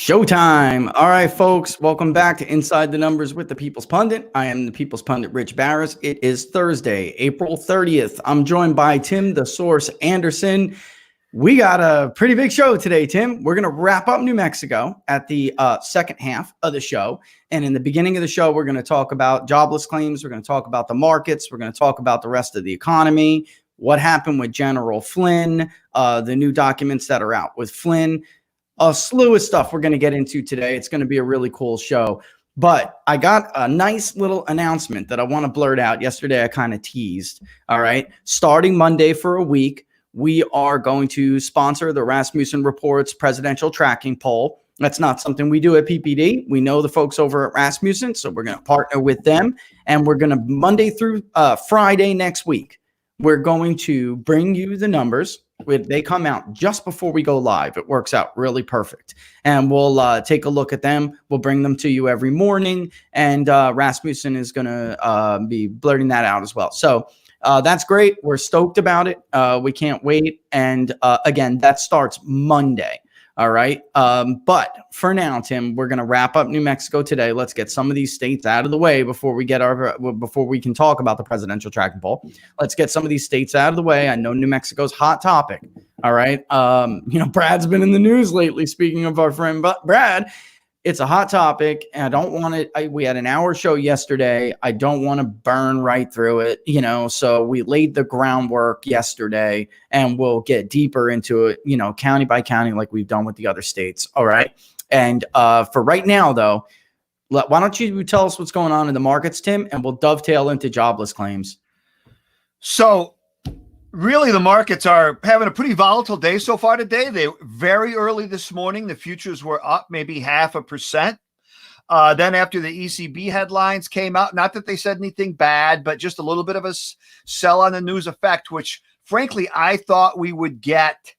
Showtime. All right, folks, welcome back to Inside the Numbers with the People's Pundit. I am the People's Pundit, Rich Barris. It is Thursday, April 30th. I'm joined by Tim, the Source Anderson. We got a pretty big show today, Tim. We're going to wrap up New Mexico at the second half of the show. And in the beginning of the show, we're going to talk about jobless claims. We're going to talk about the markets. We're going to talk about the rest of the economy, what happened with General Flynn, the new documents that are out with Flynn. A slew of stuff we're going to get into today. It's going to be a really cool show. But I got a nice little announcement that I want to blurt out. Yesterday, I kind of teased. All right. Starting Monday for a week, we are going to sponsor the Rasmussen Reports presidential tracking poll. That's not something we do at PPD. We know the folks over at Rasmussen, so we're going to partner with them. And we're going to Monday through Friday next week, we're going to bring you the numbers. They come out just before we go live. It works out really perfect. And we'll take a look at them. We'll bring them to you every morning. And Rasmussen is going to be blurting that out as well. So that's great. We're stoked about it. We can't wait. And again, that starts Monday. All right. But for now, Tim, we're going to wrap up New Mexico today. Let's get some of these states out of the way before we can talk about the presidential tracking poll. Let's get some of these states out of the way. I know New Mexico's hot topic. All right. Brad's been in the news lately. Speaking of our friend Brad, it's a hot topic. And I don't want to, we had an hour show yesterday. I don't want to burn right through it, so we laid the groundwork yesterday and we'll get deeper into it, county by county, like we've done with the other states. All right. And for right now, though, why don't you tell us what's going on in the markets, Tim, and we'll dovetail into jobless claims. So really, the markets are having a pretty volatile day so far today. They very early this morning, the futures were up maybe 0.5%. Then after the ECB headlines came out, not that they said anything bad, but just a little bit of a sell on the news effect, which frankly, I thought we would get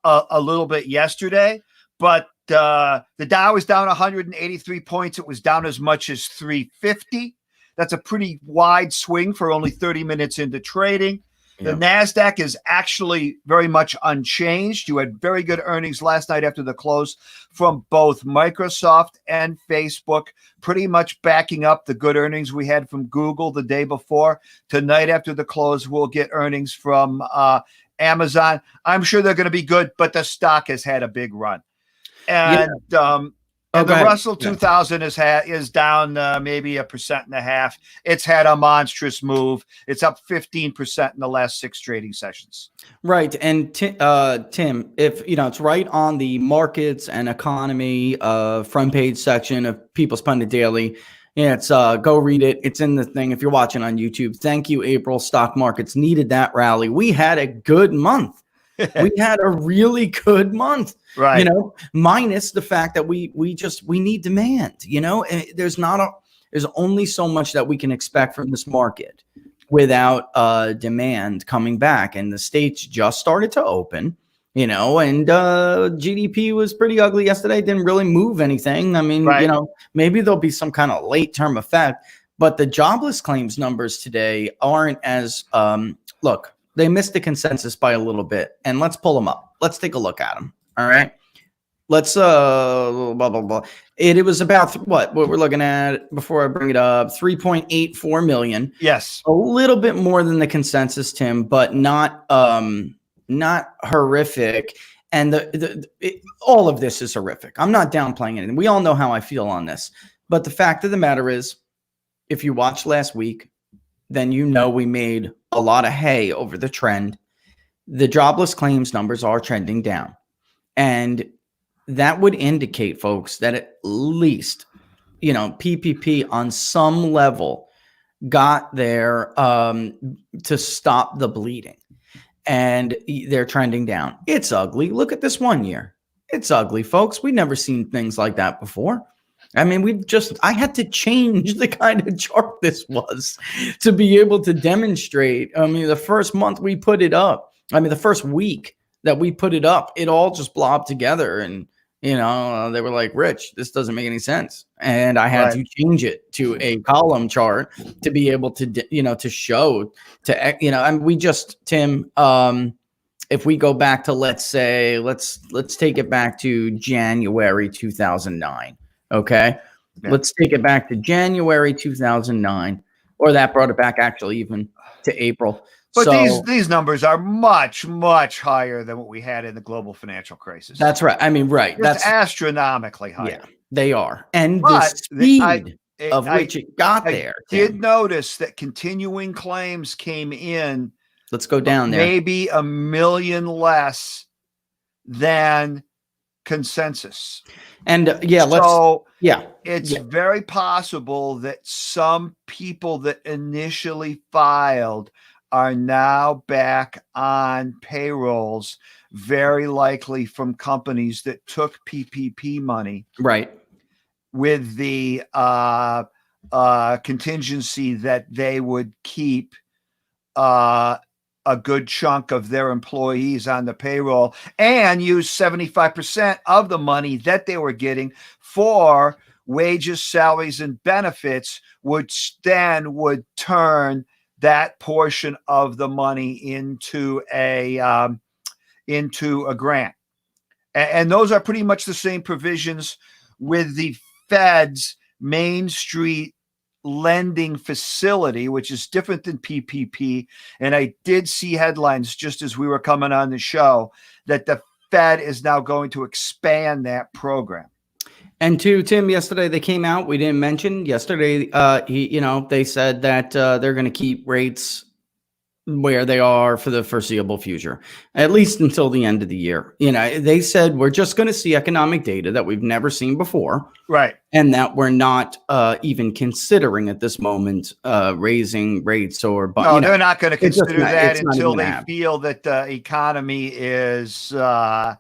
a little bit yesterday. But the Dow is down 183 points. It was down as much as 350. That's a pretty wide swing for only 30 minutes into trading. The Nasdaq is actually very much unchanged. You had very good earnings last night after the close from both Microsoft and Facebook, pretty much backing up the good earnings we had from Google the day before. Tonight after the close, we'll get earnings from Amazon. I'm sure they're going to be good, but the stock has had a big run. And the Russell 2000 is down maybe 1.5%. It's had a monstrous move. It's up 15% in the last 6 trading sessions. Right. And Tim, if it's right on the markets and economy front page section of People's Pundit Daily. It's go read it. It's in the thing. If you're watching on YouTube, thank you, April. Stock markets needed that rally. We had a good month. We had a really good month, right? Minus the fact that we need demand. There's only so much that we can expect from this market without demand coming back. And the states just started to open, and GDP was pretty ugly yesterday. Didn't really move anything. I mean, maybe there'll be some kind of late term effect, but the jobless claims numbers today aren't as look. They missed the consensus by a little bit, and let's pull them up. Let's take a look at them. All right. Let's blah, blah, blah. It was about what we're looking at before I bring it up. 3.84 million. Yes. A little bit more than the consensus, Tim, but not horrific. And all of this is horrific. I'm not downplaying it. And we all know how I feel on this. But the fact of the matter is, if you watched last week, then we made a lot of hay over the trend. The jobless claims numbers are trending down. And that would indicate, folks, that at least, PPP on some level got there to stop the bleeding. And they're trending down. It's ugly. Look at this 1 year. It's ugly, folks. We've never seen things like that before. I mean, I had to change the kind of chart this was to be able to demonstrate. I mean, the first month we put it up, the first week that we put it up, it all just blobbed together. And, they were like, Rich, this doesn't make any sense. And I had to change it to a column chart to be able to, to show, and we just, Tim, if we go back to, let's say, let's take it back to January 2009. Okay. Yeah. Let's take it back to January 2009, or that brought it back actually even to April. But so these numbers are much, much higher than what we had in the global financial crisis. that's right. I mean, right. That's astronomically higher. Yeah, they are. And But the speed of which it got I there. did notice that continuing claims came in. Let's go down there. Maybe 1 million less than consensus. And it's very possible that some people that initially filed are now back on payrolls, very likely from companies that took PPP money. Right. With the contingency that they would keep a good chunk of their employees on the payroll and use 75% of the money that they were getting for wages, salaries, and benefits, which then would turn that portion of the money into a grant. And those are pretty much the same provisions with the Fed's Main Street lending facility, which is different than PPP. And I did see headlines just as we were coming on the show that the Fed is now going to expand that program. And to Tim, yesterday they came out. We didn't mention yesterday. They said that they're going to keep rates where they are for the foreseeable future, at least until the end of the year. They said we're just going to see economic data that we've never seen before, right? And that we're not even considering at this moment raising rates or. No, they're not going to consider that until they feel that the economy is. I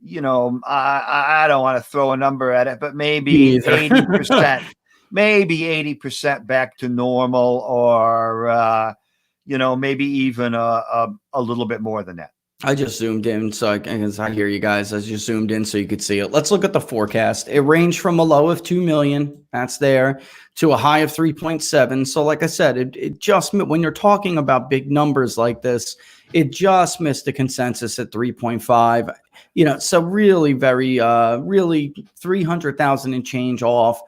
don't want to throw a number at it, but maybe 80%, maybe 80% back to normal, or maybe even a little bit more than that. I just zoomed in, so I hear you guys. I just zoomed in so you could see it. Let's look at the forecast. It ranged from a low of 2 million, that's there, to a high of 3.7. So like I said, it just, when you're talking about big numbers like this, it just missed the consensus at 3.5. So really really 300,000 and change off.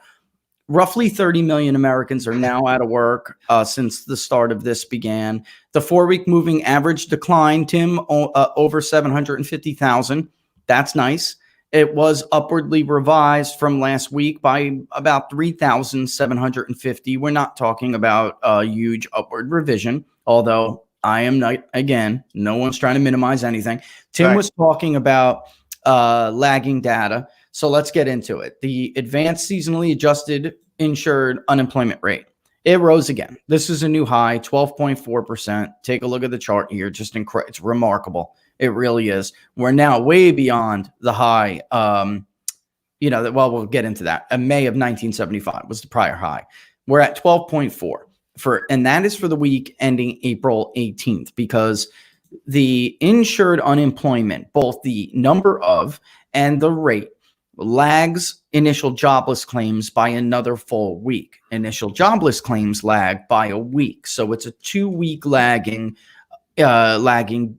Roughly 30 million Americans are now out of work since the start of this began. The 4-week moving average declined, Tim, over 750,000. That's nice. It was upwardly revised from last week by about 3,750. We're not talking about a huge upward revision, although I am not, again, no one's trying to minimize anything. Tim was talking about lagging data. So let's get into it. The advanced seasonally adjusted insured unemployment rate. It rose again. This is a new high, 12.4%. Take a look at the chart here. Just incredible. It's remarkable. It really is. We're now way beyond the high. We'll get into that. May of 1975 was the prior high. We're at 12.4 and that is for the week ending April 18th, because the insured unemployment, both the number of and the rate, lags initial jobless claims by another full week. Initial jobless claims lag by a week. So it's a 2-week lagging data.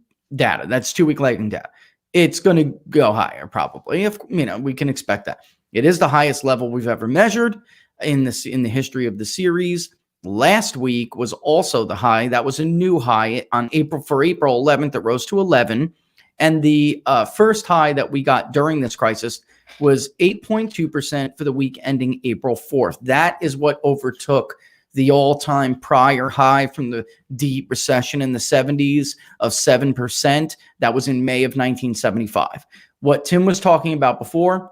That's 2-week lagging data. It's going to go higher probably. If we can expect that. It is the highest level we've ever measured in the history of the series. Last week was also the high. That was a new high on April 11th. It rose to 11. And the first high that we got during this crisis was 8.2% for the week ending April 4th. That is what overtook the all-time prior high from the deep recession in the 70s of 7%. That was in May of 1975. What Tim was talking about before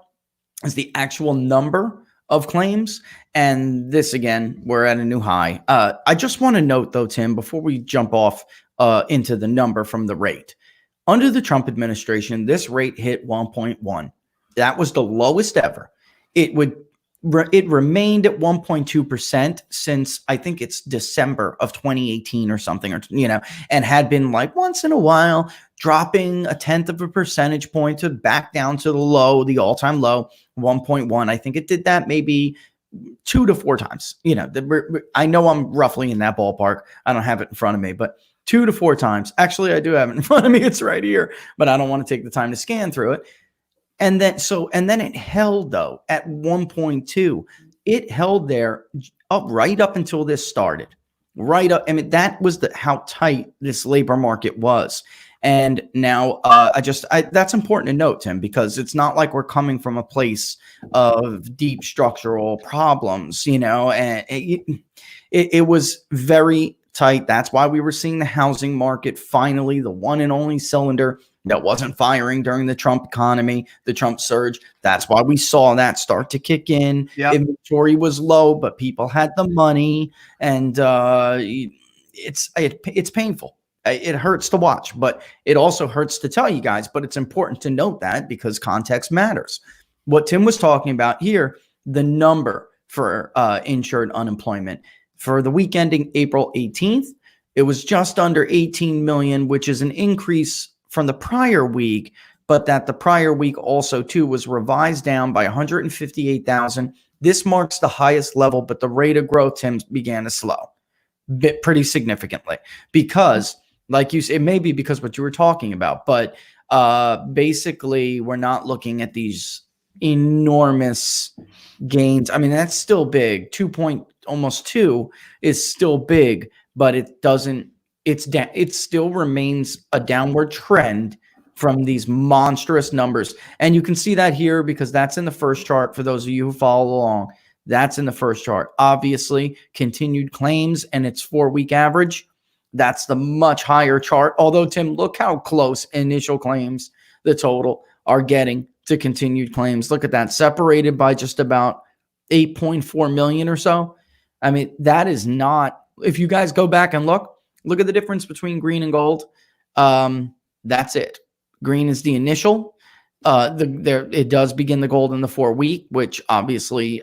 is the actual number of claims. And this, again, we're at a new high. I just want to note, though, Tim, before we jump off into the number from the rate. Under the Trump administration, this rate hit 1.1. That was the lowest ever. It remained at 1.2% since I think it's December of 2018 or something, and had been like once in a while dropping 1/10 of a percentage point to back down to the all-time low, 1.1. I think it did that maybe 2 to 4 times. I know I'm roughly in that ballpark. I don't have it in front of me, but 2 to 4 times. Actually, I do have it in front of me. It's right here, but I don't want to take the time to scan through it. And then it held though at 1.2. It held there right up until this started. Right up. I mean, that was how tight this labor market was. And now that's important to note, Tim, because it's not like we're coming from a place of deep structural problems, and it was very tight. That's why we were seeing the housing market finally, the one and only cylinder that wasn't firing during the Trump economy, the Trump surge. That's why we saw that start to kick in. Yep. Inventory was low, but people had the money, and it's painful. It hurts to watch, but it also hurts to tell you guys. But it's important to note that because context matters. What Tim was talking about here, the number for insured unemployment for the week ending April 18th, it was just under 18 million, which is an increase from the prior week, but that the prior week also too was revised down by 158,000. This marks the highest level, but the rate of growth, Tim, began to slow pretty significantly because, like you said, it may be because what you were talking about, but basically we're not looking at these enormous gains. I mean, that's still big. Almost 2 is still big, but it doesn't. It still remains a downward trend from these monstrous numbers, and you can see that here because that's in the first chart. For those of you who follow along, that's in the first chart. Obviously, continued claims and its 4-week average. That's the much higher chart. Although, Tim, look how close initial claims, the total, are getting to continued claims. Look at that, separated by just about 8.4 million or so. I mean, that is not, if you guys go back and look at the difference between green and gold. That's it. Green is the initial. It does begin the gold in the 4-week, which obviously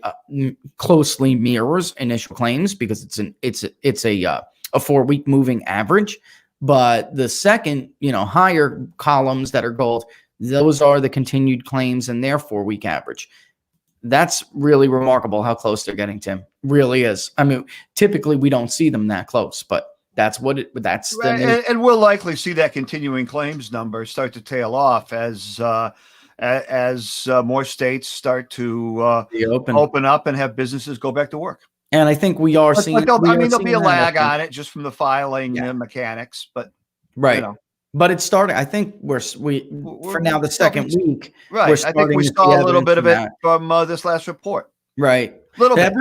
closely mirrors initial claims because it's a 4-week moving average. But the second, higher columns that are gold, those are the continued claims and their 4-week average. That's really remarkable how close they're getting, Tim. Really is. I mean, typically we don't see them that close, but that's right. And we'll likely see that continuing claims number start to tail off as more states start to open up and have businesses go back to work. And I think we are seeing. There'll be a lag on it just from the filing mechanics, but right. But it's starting. I think we're for now the second week. Right. I think we saw a little bit of it from this last report. Right. A little bit.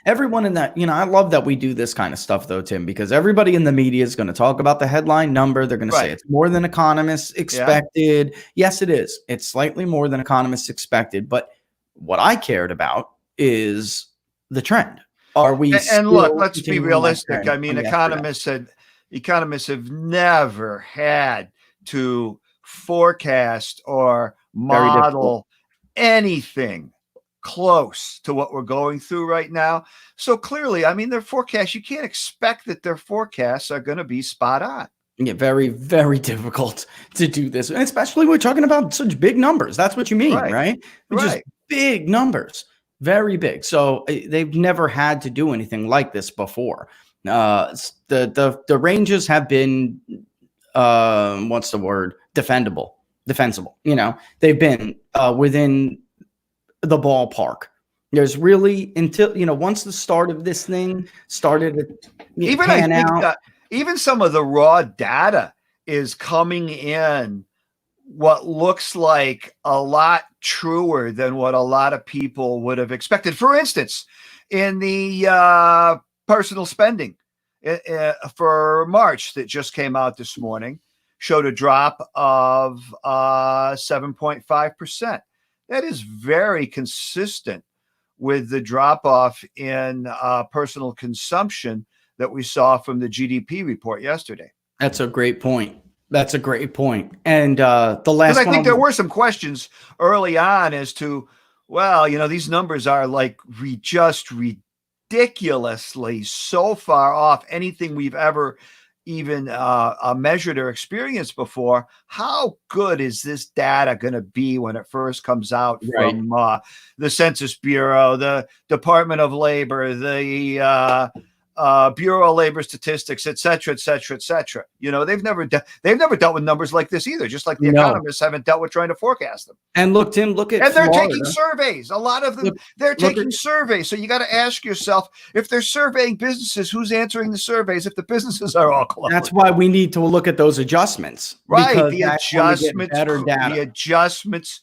Everyone in that, I love that we do this kind of stuff though, Tim, because everybody in the media is going to talk about the headline number. They're going to say it's more than economists expected. Yeah. Yes, it is. It's slightly more than economists expected. But what I cared about is the trend. Are we? And look, let's be realistic. I mean, economists have never had to forecast or model anything close to what we're going through right now. So clearly, I mean, their forecasts, you can't expect that their forecasts are going to be spot on. Yeah, very, very difficult to do this. And especially we're talking about such big numbers. That's what you mean, right? Just big numbers, very big. So they've never had to do anything like this before. The ranges have been, what's the word? Defensible. They've been within the ballpark. There's really until once the start of this thing started to even some of the raw data is coming in what looks like a lot truer than what a lot of people would have expected. For instance, in the personal spending for March that just came out this morning showed a drop of 7.5%. That is very consistent with the drop-off in personal consumption that we saw from the GDP report yesterday. That's a great point. And the last one, I think there were some questions early on as to, these numbers are like just ridiculously so far off anything we've ever even measured or experienced before. How good is this data going to be when it first comes out from the Census Bureau, the Department of Labor, the Bureau of Labor Statistics, et cetera, et cetera, et cetera. They've never dealt with numbers like this either, just like the economists haven't dealt with trying to forecast them. And look, Tim, look at and they're Florida. taking surveys. A lot of them, they're taking surveys. So you got to ask yourself, if they're surveying businesses, who's answering the surveys if the businesses are all closed? That's why we need to look at those adjustments. Right. The adjustments.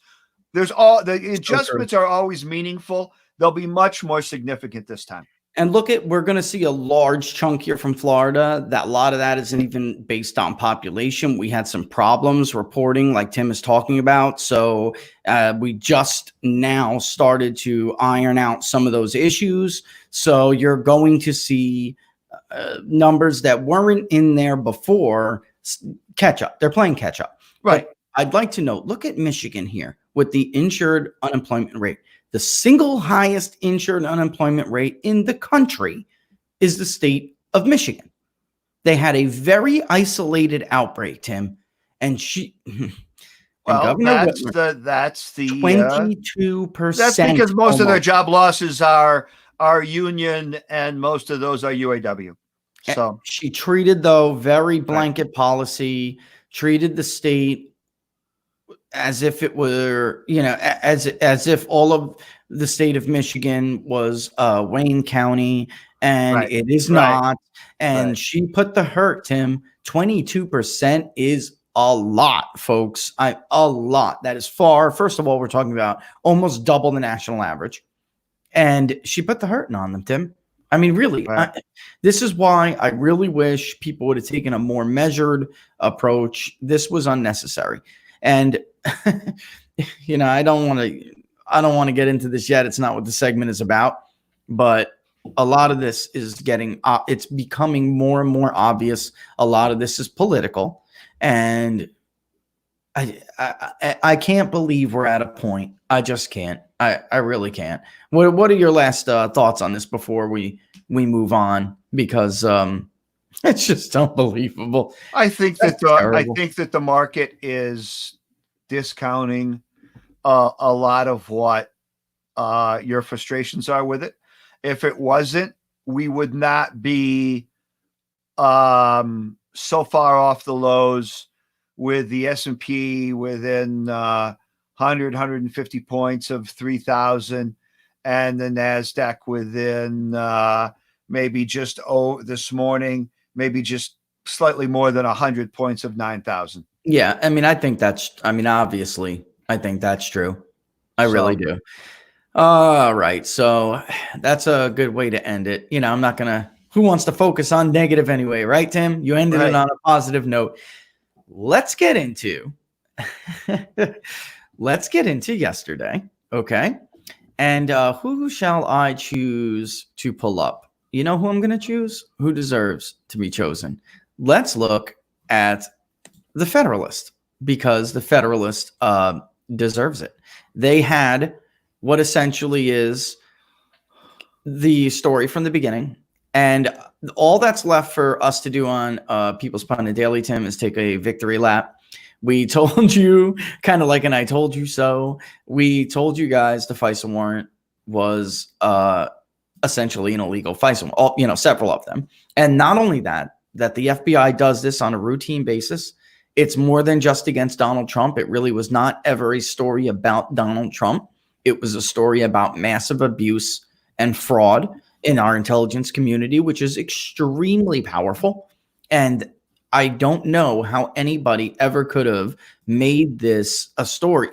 The adjustments are always meaningful. They'll be much more significant this time. And we're going to see a large chunk here from Florida. That a lot of that isn't even based on population. We had some problems reporting, like Tim is talking about. So we just now started to iron out some of those issues. So you're going to see numbers that weren't in there before catch up. They're playing catch up. Right. But I'd like to note, look at Michigan here with the insured unemployment rate. The single highest insured unemployment rate in the country is the state of Michigan. They had a very isolated outbreak, Tim, and that's the 22%. That's because most of their job losses are union, and most of those are UAW. So she treated, though, very blanket policy, treated the state as if it were, as if all of the state of Michigan was Wayne County, and it is not. And she put the hurt, Tim. 22% is a lot, folks. A lot. That is far. First of all, we're talking about almost double the national average. And she put the hurting on them, Tim. I mean, really, this is why I really wish people would have taken a more measured approach. This was unnecessary. And I don't want to get into this yet. It's not what the segment is about, but a lot of this is it's becoming more and more obvious. A lot of this is political, and I can't believe we're at a point. I just can't. I really can't. What are your last thoughts on this before we move on? Because it's just unbelievable. I think that the market is discounting a lot of what your frustrations are with it. If it wasn't, we would not be so far off the lows, with the S&P within 100, 150 points of 3,000, and the Nasdaq within maybe just this morning, maybe just slightly more than 100 points of 9,000. Yeah, obviously, I think that's true. I really do. All right. So that's a good way to end it. I'm not going to, who wants to focus on negative anyway, right, Tim? You ended it on a positive note. Let's get into yesterday. Okay. And who shall I choose to pull up? You know who I'm going to choose? Who deserves to be chosen? Let's look at the Federalist, because the Federalist deserves it. They had what essentially is the story from the beginning. And all that's left for us to do on People's Pundit Daily, Tim, is take a victory lap. We told you, kind of like an I told you so. We told you guys the FISA warrant was essentially an illegal FISA warrant, several of them. And not only that the FBI does this on a routine basis. It's more than just against Donald Trump. It really was not ever a story about Donald Trump. It was a story about massive abuse and fraud in our intelligence community, which is extremely powerful. And I don't know how anybody ever could have made this a story.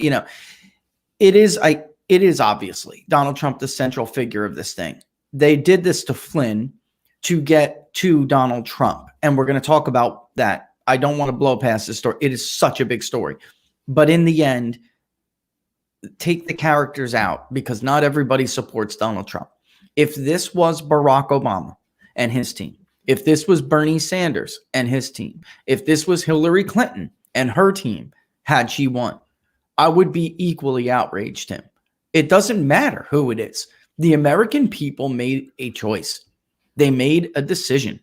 It is obviously Donald Trump, the central figure of this thing. They did this to Flynn to get to Donald Trump. And we're going to talk about that. I don't want to blow past this story. It is such a big story. But in the end, take the characters out, because not everybody supports Donald Trump. If this was Barack Obama and his team, if this was Bernie Sanders and his team, if this was Hillary Clinton and her team, had she won, I would be equally outraged, Tim. It doesn't matter who it is. The American people made a choice. They made a decision.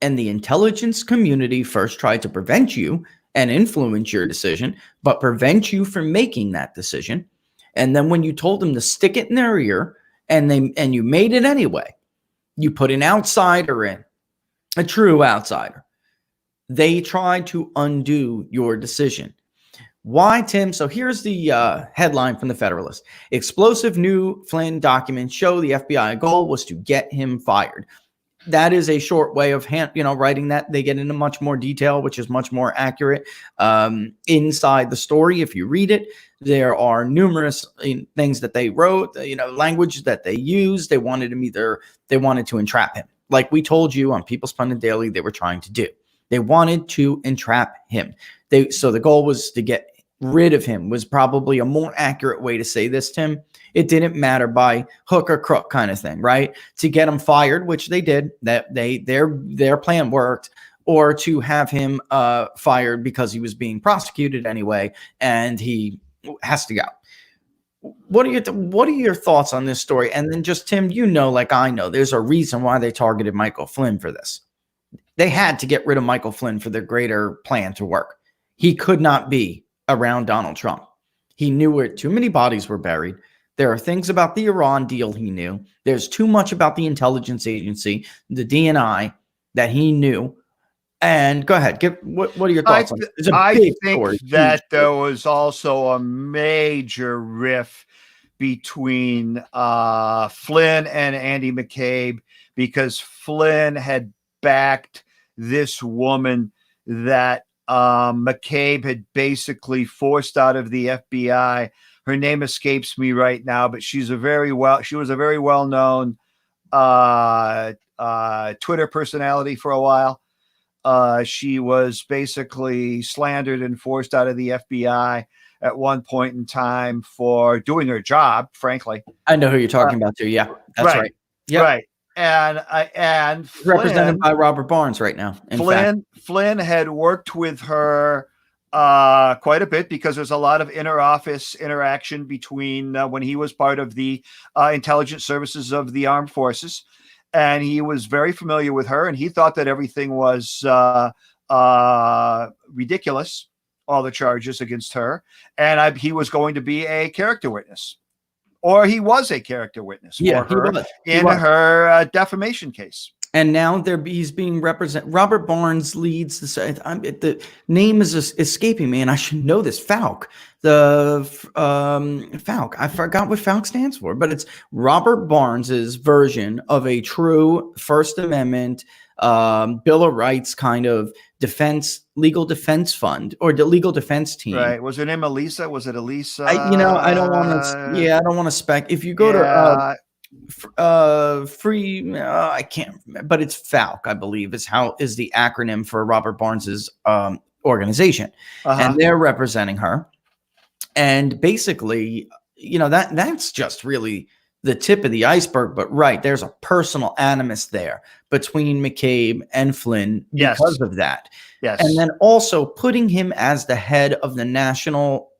And the intelligence community first tried to prevent you and influence your decision, but prevent you from making that decision. And then when you told them to stick it in their ear, and you made it anyway, You put an outsider in, a true outsider. They tried to undo your decision. Why, Tim? So here's the headline from the Federalist. Explosive new Flynn documents show the FBI goal was to get him fired. That is a short way of writing that. They get into much more detail, which is much more accurate inside the story. If you read it, there are numerous things that they wrote, language that they used. They wanted to entrap him. Like we told you on People's Pundit Daily, they were trying to do. They wanted to entrap him. So the goal was to get rid of him, was probably a more accurate way to say this, Tim. It didn't matter by hook or crook kind of thing, right? To get him fired, which they did, that their plan worked, or to have him fired because he was being prosecuted anyway, and he has to go. What are your thoughts on this story? And then just, Tim, like I know, there's a reason why they targeted Michael Flynn for this. They had to get rid of Michael Flynn for their greater plan to work. He could not be around Donald Trump. He knew where too many bodies were buried. There are things about the Iran deal he knew. There's too much about the intelligence agency, the DNI, that he knew. And go ahead. What are your thoughts on it? I think that there was also a major rift between Flynn and Andy McCabe, because Flynn had backed this woman that McCabe had basically forced out of the FBI. Her name escapes me right now, but she was a very well-known Twitter personality for a while. She was basically slandered and forced out of the FBI at one point in time for doing her job, frankly. I know who you're talking about too. Yeah, that's right. Yep. Right. And Flynn, represented by Robert Barnes right now. Flynn had worked with her quite a bit, because there's a lot of inter-office interaction between when he was part of the intelligence services of the armed forces, and he was very familiar with her, and he thought that everything was ridiculous, all the charges against her, and he was going to be a character witness. Or he was a character witness for her in her defamation case. And now he's being represented. Robert Barnes leads the name is escaping me, and I should know this. Falk. Falk. I forgot what Falk stands for, but it's Robert Barnes's version of a true First Amendment Bill of Rights kind of legal defense fund, or the legal defense team. Right. Was it name Elisa? Was it Elisa? I don't want to spec. If you go to I can't remember, but it's Falk, I believe, is the acronym for Robert Barnes's organization. And they're representing her. And basically, that's just really the tip of the iceberg. But right, there's a personal animus there between McCabe and Flynn because of that. Yes. And then also putting him as the head of the National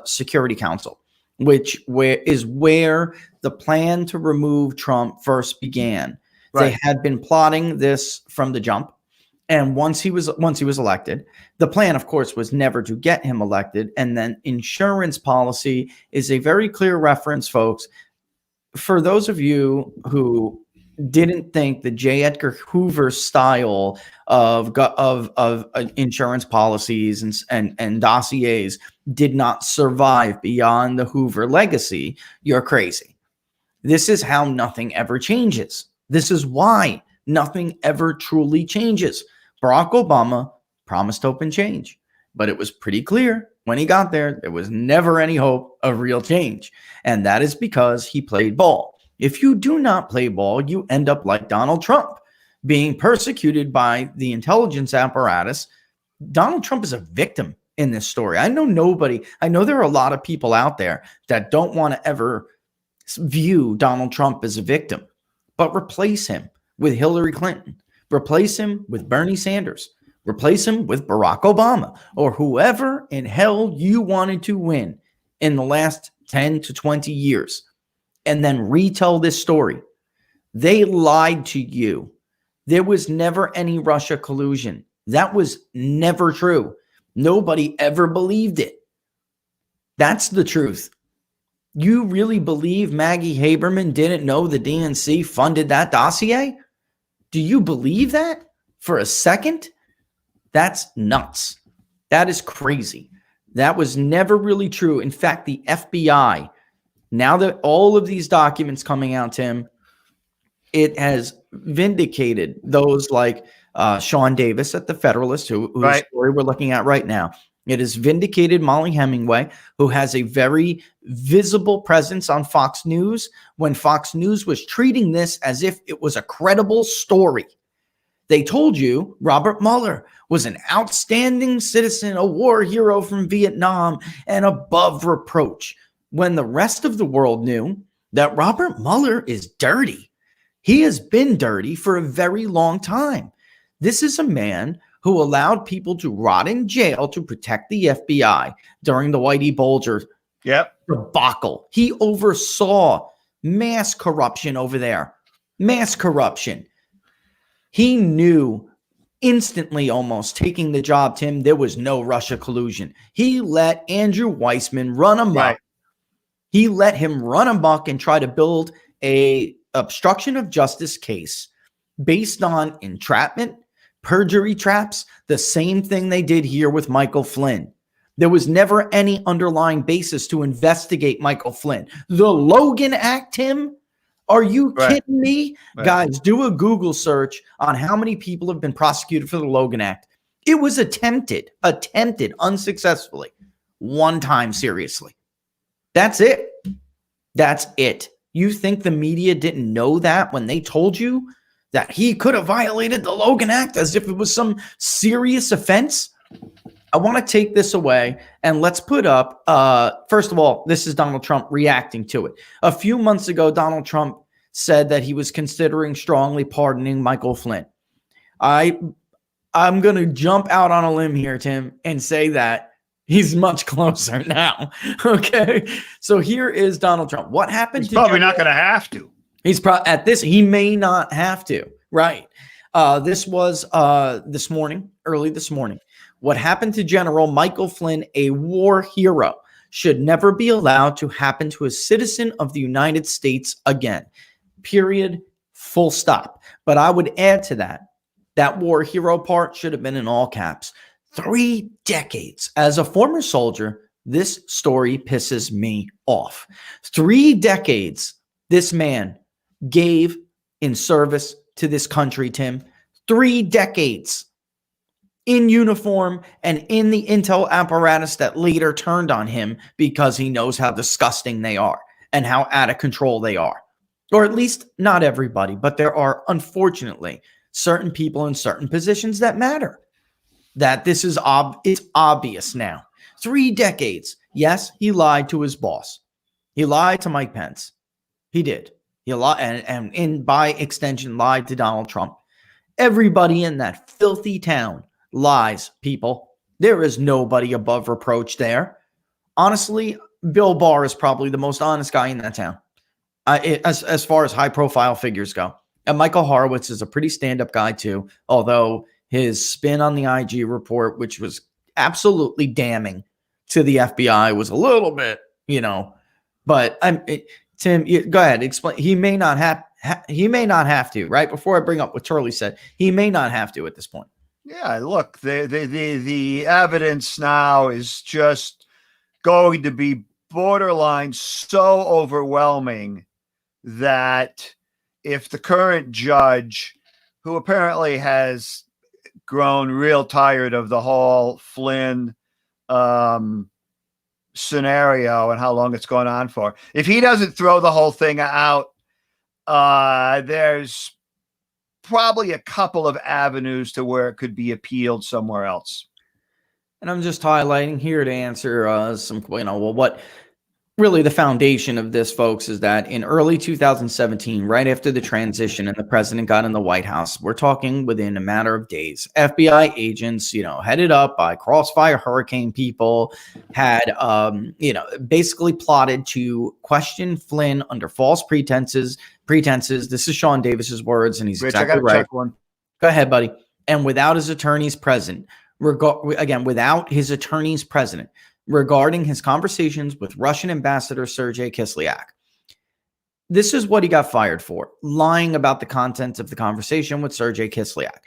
Security Council, is where the plan to remove Trump first began. Right. They had been plotting this from the jump. And once he was elected, the plan, of course, was never to get him elected. And then insurance policy is a very clear reference, folks. For those of you who didn't think the J. Edgar Hoover style of insurance policies and dossiers did not survive beyond the Hoover legacy, you're crazy. This is how nothing ever changes. This is why nothing ever truly changes. Barack Obama promised hope and change, but it was pretty clear when he got there was never any hope of real change. And that is because he played ball. If you do not play ball, you end up like Donald Trump, being persecuted by the intelligence apparatus. Donald Trump is a victim in this story. I know there are a lot of people out there that don't want to ever view Donald Trump as a victim, but replace him with Hillary Clinton, replace him with Bernie Sanders, replace him with Barack Obama, or whoever in hell you wanted to win in the last 10 to 20 years, and then retell this story. They lied to you. There was never any Russia collusion. That was never true. Nobody ever believed it. That's the truth. You really believe Maggie Haberman didn't know the DNC funded that dossier? Do you believe that for a second? That's nuts. That is crazy. That was never really true. In fact, the FBI, now that all of these documents coming out, Tim, it has vindicated those like Sean Davis at the Federalist, whose story we're looking at right now. It has vindicated Molly Hemingway, who has a very visible presence on Fox News when Fox News was treating this as if it was a credible story. They told you Robert Mueller was an outstanding citizen, a war hero from Vietnam, and above reproach, when the rest of the world knew that Robert Mueller is dirty. He has been dirty for a very long time. This is a man who allowed people to rot in jail to protect the FBI during the Whitey Bulger debacle. He oversaw mass corruption over there. Mass corruption. He knew instantly, almost taking the job, Tim, there was no Russia collusion. He let Andrew Weissman run amok. Right. He let him run amok and try to build a obstruction of justice case based on entrapment, perjury traps, the same thing they did here with Michael Flynn. There was never any underlying basis to investigate Michael Flynn. The Logan Act, Tim? Are you kidding me? Right. Guys, do a Google search on how many people have been prosecuted for the Logan Act. It was attempted unsuccessfully. One time, seriously. That's it. That's it. You think the media didn't know that when they told you that he could have violated the Logan Act as if it was some serious offense? I want to take this away and let's put up, first of all, this is Donald Trump reacting to it. A few months ago, Donald Trump said that he was considering strongly pardoning Michael Flynn. I'm going to jump out on a limb here, Tim, and say that he's much closer now. Okay. So here is Donald Trump. What happened? He's probably not going to have to. He's probably at this. He may not have to. Right. This was this morning, early this morning. What happened to General Michael Flynn, a war hero, should never be allowed to happen to a citizen of the United States again. Period. Full stop. But I would add to that war hero part should have been in all caps. 3 decades. As a former soldier, this story pisses me off. 3 decades this man gave in service to this country, Tim. 3 decades in uniform and in the intel apparatus that later turned on him because he knows how disgusting they are and how out of control they are. Or at least not everybody, but there are, unfortunately, certain people in certain positions that matter. That this is it's obvious now. 3 decades. Yes, he lied to his boss. He lied to Mike Pence. He did. He lied and by extension lied to Donald Trump. Everybody in that filthy town lies, people. There is nobody above reproach there. Honestly, Bill Barr is probably the most honest guy in that town. As far as high profile figures go. And Michael Horowitz is a pretty stand-up guy too, although his spin on the IG report, which was absolutely damning to the FBI, was a little bit, but Tim, go ahead, explain. He may not have to, right? Before I bring up what Turley said, he may not have to at this point. Yeah, look, the evidence now is just going to be borderline so overwhelming that if the current judge, who apparently has grown real tired of the whole Flynn scenario and how long it's gone on for, if he doesn't throw the whole thing out, there's probably a couple of avenues to where it could be appealed somewhere else. And I'm just highlighting here to answer some, what really the foundation of this, folks, is that in early 2017, right after the transition and the president got in the White House, we're talking within a matter of days, FBI agents, headed up by Crossfire Hurricane people, had, basically plotted to question Flynn under false pretenses. This is Sean Davis's words, and he's exactly right. Go ahead, buddy. And without his attorneys present, regarding his conversations with Russian Ambassador Sergei Kislyak. this is what he got fired for, lying about the contents of the conversation with Sergei Kislyak.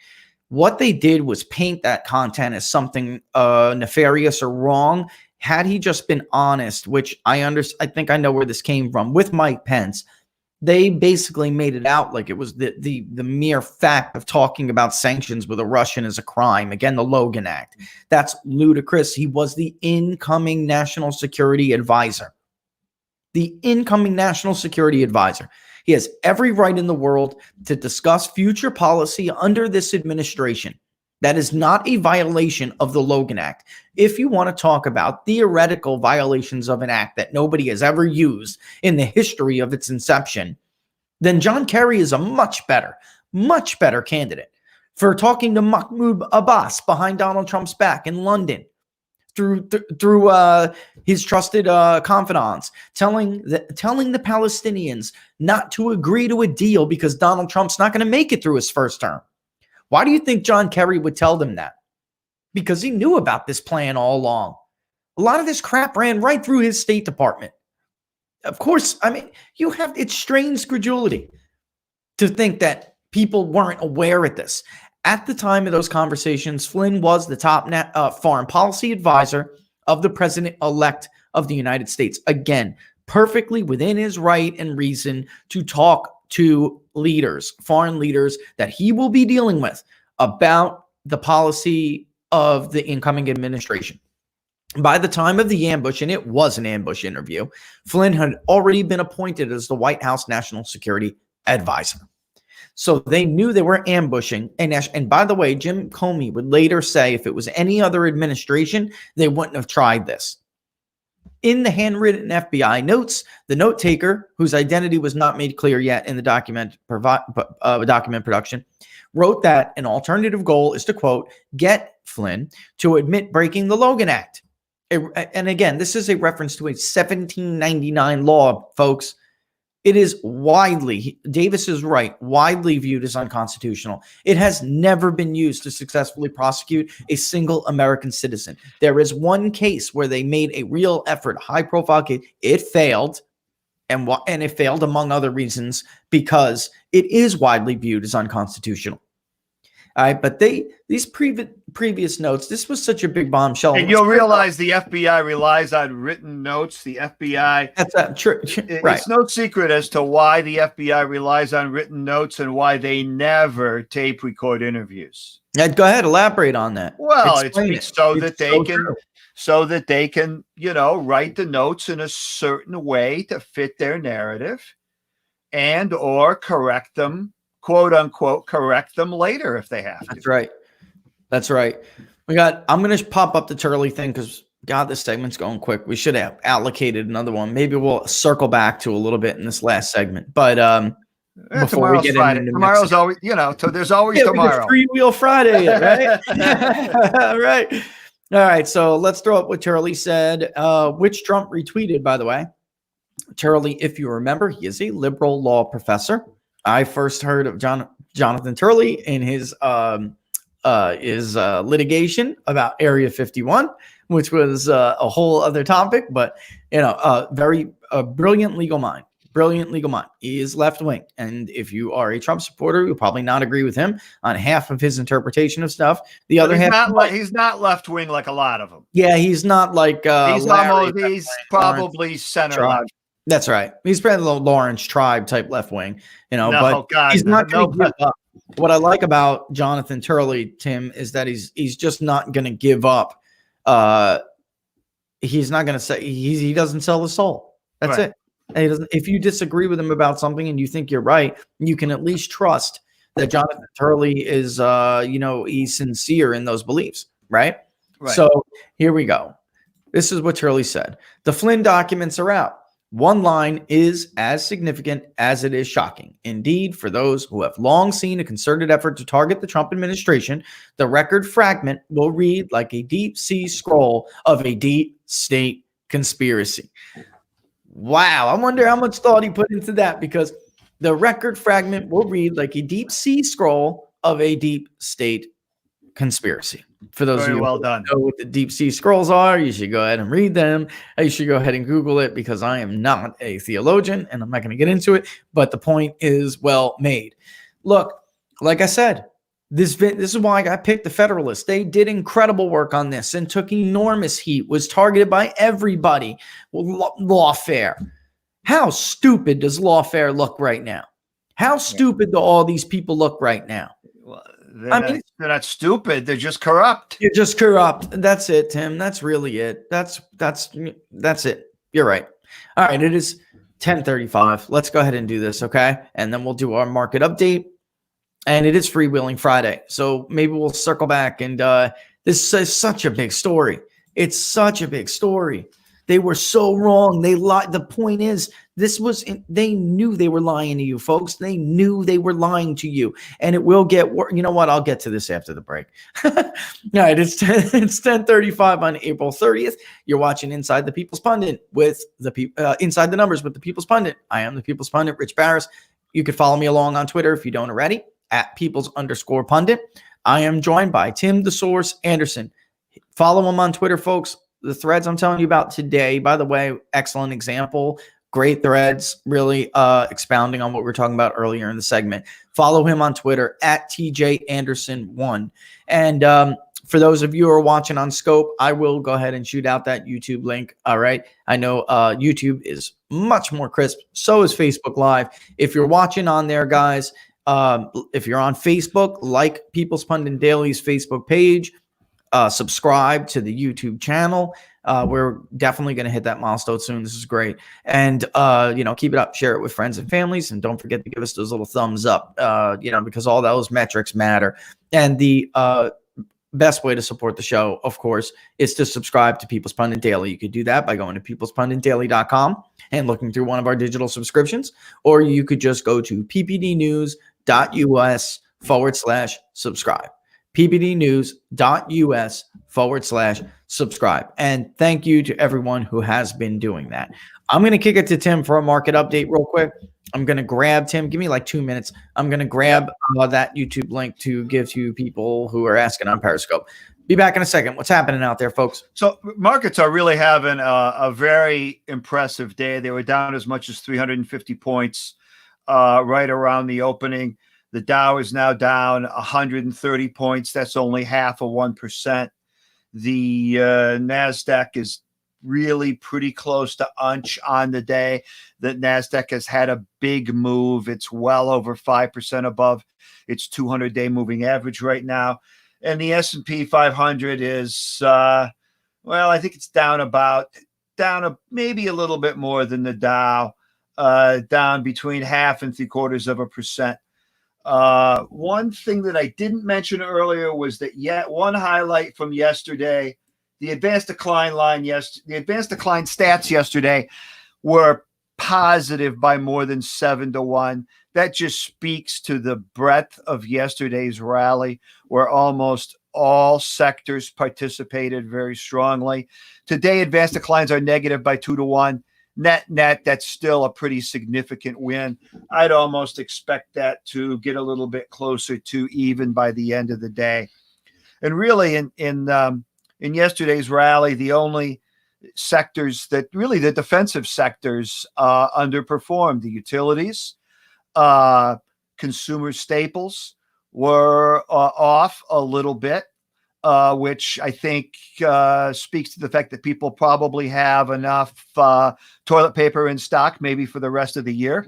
What they did was paint that content as something nefarious or wrong. Had he just been honest, which I think I know where this came from, with Mike Pence, they basically made it out like it was the mere fact of talking about sanctions with a Russian is a crime. Again, the Logan Act. That's ludicrous. He was the incoming national security advisor. The incoming national security advisor. He has every right in the world to discuss future policy under this administration. That is not a violation of the Logan Act. If you want to talk about theoretical violations of an act that nobody has ever used in the history of its inception, then John Kerry is a much better candidate for talking to Mccabe Abbas behind Donald Trump's back in London through his trusted confidants, telling the Palestinians not to agree to a deal because Donald Trump's not going to make it through his first term. Why do you think John Kerry would tell them that? Because he knew about this plan all along. A lot of this crap ran right through his State Department. Of course, I mean, it's strange credulity to think that people weren't aware of this. At the time of those conversations, Flynn was the top foreign policy advisor of the president-elect of the United States. Again, perfectly within his right and reason to talk to leaders, foreign leaders that he will be dealing with about the policy of the incoming administration. By the time of the ambush, and it was an ambush interview, Flynn had already been appointed as the White House National Security Advisor. So they knew they were ambushing. And by the way, Jim Comey would later say if it was any other administration, they wouldn't have tried this. In the handwritten FBI notes, the note taker, whose identity was not made clear yet in the document production, wrote that an alternative goal is to, quote, get Flynn to admit breaking the Logan Act. And again, this is a reference to a 1799 law, folks. It is Davis is right, widely viewed as unconstitutional. It has never been used to successfully prosecute a single American citizen. There is one case where they made a real effort, high-profile case. It failed, and it failed among other reasons because it is widely viewed as unconstitutional. All right, but these previous notes, this was such a big bombshell. And you'll realize the FBI relies on written notes. The FBI, that's true. Right. It's no secret as to why the FBI relies on written notes and why they never tape record interviews. Yeah, go ahead, elaborate on that. Well, it's so that they can, write the notes in a certain way to fit their narrative and or correct them, quote unquote, correct them later if they have to. That's right. I'm going to pop up the Turley thing because, God, this segment's going quick. We should have allocated another one. Maybe we'll circle back to a little bit in this last segment. But before we get Friday. into tomorrow's always, there's always tomorrow. Three-wheel Friday, right? Right. All right. So let's throw up what Turley said, which Trump retweeted, by the way. Turley, if you remember, he is a liberal law professor. I first heard of Jonathan Turley in his litigation about Area 51, which was a whole other topic. But very brilliant legal mind. He is left wing, and if you are a Trump supporter, you'll probably not agree with him on half of his interpretation of stuff. The other half, he's not left wing like a lot of them. Yeah, he's not like he's probably center left. That's right. He's probably the Lawrence Tribe type left wing, but he's not going to give up. What I like about Jonathan Turley, Tim, is that he's just not going to give up. He's not going to say he doesn't sell his soul. That's it. He doesn't. If you disagree with him about something and you think you're right, you can at least trust that Jonathan Turley is, he's sincere in those beliefs, right? So here we go. This is what Turley said. The Flynn documents are out. One line is as significant as it is shocking. Indeed, for those who have long seen a concerted effort to target the Trump administration, the record fragment will read like a deep sea scroll of a deep state conspiracy. Wow. I wonder how much thought he put into that, because the record fragment will read like a deep sea scroll of a deep state conspiracy. For those of Very you well who done. know what the deep sea scrolls are, you should go ahead and read them. You should go ahead and Google it, because I am not a theologian and I'm not going to get into it. But the point is well made. Look, like I said, this is why I got picked the Federalists. They did incredible work on this and took enormous heat, was targeted by everybody. Lawfare. How stupid does lawfare look right now? How stupid do all these people look right now? Well, they're not stupid. They're just corrupt. You're just corrupt. That's it, Tim. That's really it. That's it. You're right. All right. It is 10:35. Let's go ahead and do this, okay? And then we'll do our market update. And it is Freewheeling Friday, so maybe we'll circle back. And this is such a big story. It's such a big story. They were so wrong. They lied. The point is, they knew they were lying to you, folks. They knew they were lying to you. And it will get worse. You know what? I'll get to this after the break. All right, it's 10:35 on April 30th. You're watching Inside the People's Pundit with Inside the Numbers with the People's Pundit. I am the People's Pundit, Rich Barris. You could follow me along on Twitter if you don't already, at Peoples_Pundit. I am joined by Tim the Source Anderson. Follow him on Twitter, folks. The threads I'm telling you about today, by the way, excellent example. Great threads, really expounding on what we were talking about earlier in the segment. Follow him on Twitter at TJAnderson1. And for those of you who are watching on Scope, I will go ahead and shoot out that YouTube link. All right. I know YouTube is much more crisp. So is Facebook Live. If you're watching on there, guys, if you're on Facebook, like People's Pundit Daily's Facebook page. Subscribe to the YouTube channel. We're definitely going to hit that milestone soon. This is great. And, keep it up, share it with friends and families. And don't forget to give us those little thumbs up, because all those metrics matter. And the best way to support the show, of course, is to subscribe to People's Pundit Daily. You could do that by going to peoplespunditdaily.com and looking through one of our digital subscriptions, or you could just go to ppdnews.us/subscribe. ppdnews.us/subscribe. And thank you to everyone who has been doing that. I'm going to kick it to Tim for a market update real quick. I'm going to grab Tim. Give me like 2 minutes. I'm going to grab that YouTube link to give to people who are asking on Periscope. Be back in a second. What's happening out there, folks? So markets are really having a very impressive day. They were down as much as 350 points right around the opening. The Dow is now down 130 points. That's only half of 1%. The Nasdaq is really pretty close to unch on the day. The Nasdaq has had a big move. It's well over 5% above its 200-day moving average right now. And the S&P 500 is, I think it's down maybe a little bit more than the Dow, down between 0.5 and 0.75%. One thing that I didn't mention earlier was that one highlight from yesterday, the advanced decline stats yesterday were positive by more than 7-1. That just speaks to the breadth of yesterday's rally, where almost all sectors participated very strongly. Today, advanced declines are negative by 2-1. Net, that's still a pretty significant win. I'd almost expect that to get a little bit closer to even by the end of the day. And really, in yesterday's rally, the only sectors that really the defensive sectors underperformed: the utilities, consumer staples were off a little bit. Which I think speaks to the fact that people probably have enough toilet paper in stock, maybe for the rest of the year.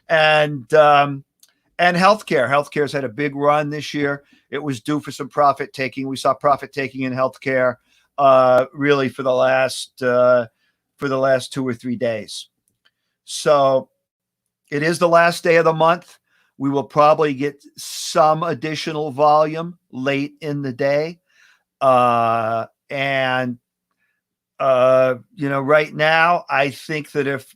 and healthcare. Healthcare's had a big run this year. It was due for some profit taking. We saw profit taking in healthcare really for the last 2 or 3 days. So it is the last day of the month. We will probably get some additional volume late in the day. Right now, I think that if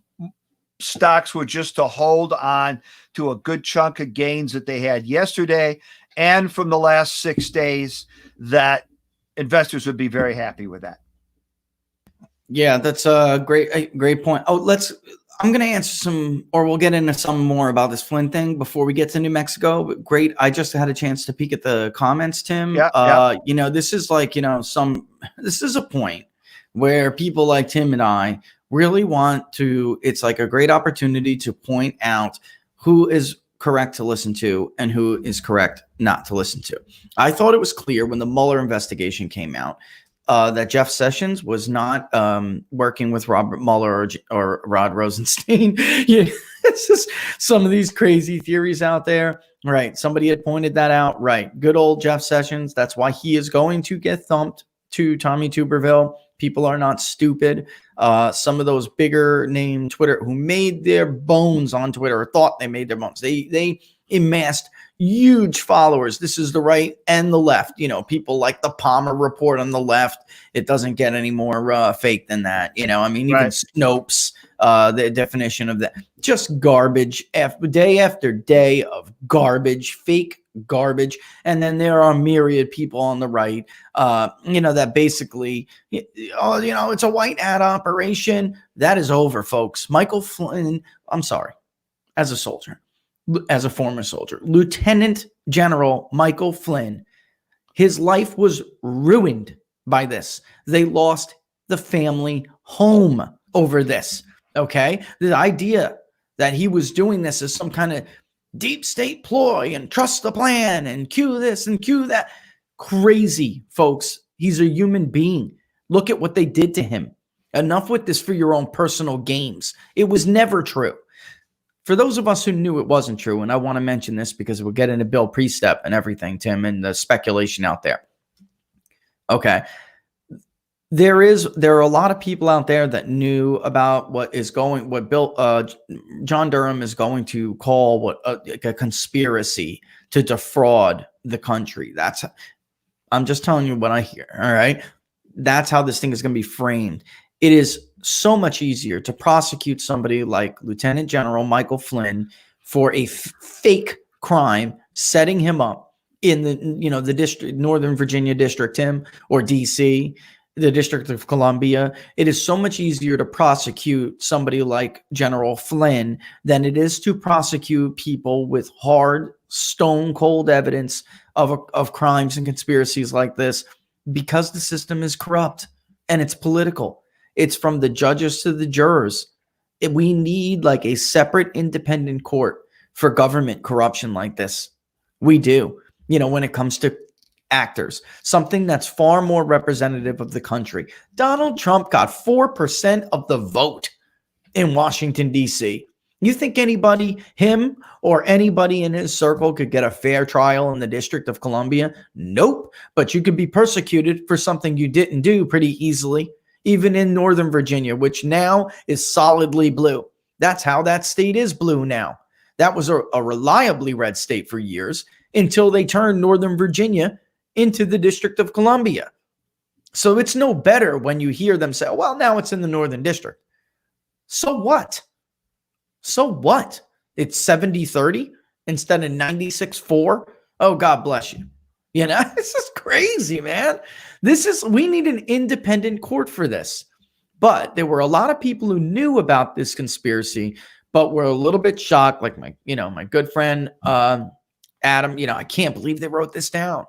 stocks were just to hold on to a good chunk of gains that they had yesterday and from the last 6 days, that investors would be very happy with that. Yeah, that's a great point. I'm going to answer some, or we'll get into some more about this Flynn thing before we get to New Mexico. But great. I just had a chance to peek at the comments, Tim. Yeah. This is like, this is a point where people like Tim and I really want to, it's like a great opportunity to point out who is correct to listen to and who is correct not to listen to. I thought it was clear when the Mueller investigation came out that Jeff Sessions was not working with Robert Mueller or Rod Rosenstein. Yeah, it's just some of these crazy theories out there. Right. Somebody had pointed that out. Right. Good old Jeff Sessions. That's why he is going to get thumped to Tommy Tuberville. People are not stupid. Some of those bigger name Twitter who made their bones on Twitter or thought they made their bones. They amassed huge followers. This is the right and the left. People like the Palmer Report on the left. It doesn't get any more fake than that. Even Snopes, the definition of that, just garbage, day after day of garbage, fake garbage. And then there are myriad people on the right, that basically, it's a white hat operation. That is over, folks. Michael Flynn, I'm sorry, as a former soldier, Lieutenant General Michael Flynn, his life was ruined by this. They lost the family home over this. Okay. The idea that he was doing this as some kind of deep state ploy and trust the plan and cue this and cue that. Crazy, folks. He's a human being. Look at what they did to him. Enough with this for your own personal games. It was never true. For those of us who knew it wasn't true, and I want to mention this because we'll get into Bill Prestep and everything, Tim, and the speculation out there. Okay. There are a lot of people out there that knew about what John Durham is going to call a conspiracy to defraud the country. I'm just telling you what I hear. All right. That's how this thing is going to be framed. It is so much easier to prosecute somebody like Lieutenant General Michael Flynn for a fake crime, setting him up in the district, Northern Virginia district, Tim, or DC, the District of Columbia. It is so much easier to prosecute somebody like General Flynn than it is to prosecute people with hard, stone cold evidence of crimes and conspiracies like this, because the system is corrupt and it's political. It's from the judges to the jurors. We need like a separate independent court for government corruption like this. We do, when it comes to actors, something that's far more representative of the country. Donald Trump got 4% of the vote in Washington, D.C. You think him or anybody in his circle could get a fair trial in the District of Columbia? Nope. But you could be persecuted for something you didn't do pretty easily. Even in Northern Virginia, which now is solidly blue. That's how that state is blue now. That was a reliably red state for years until they turned Northern Virginia into the District of Columbia. So it's no better when you hear them say, well, now it's in the Northern District. So what? It's 70-30 instead of 96-4. Oh, God bless you. This is crazy, man. We need an independent court for this. But there were a lot of people who knew about this conspiracy, but were a little bit shocked. Like my good friend, Adam, I can't believe they wrote this down.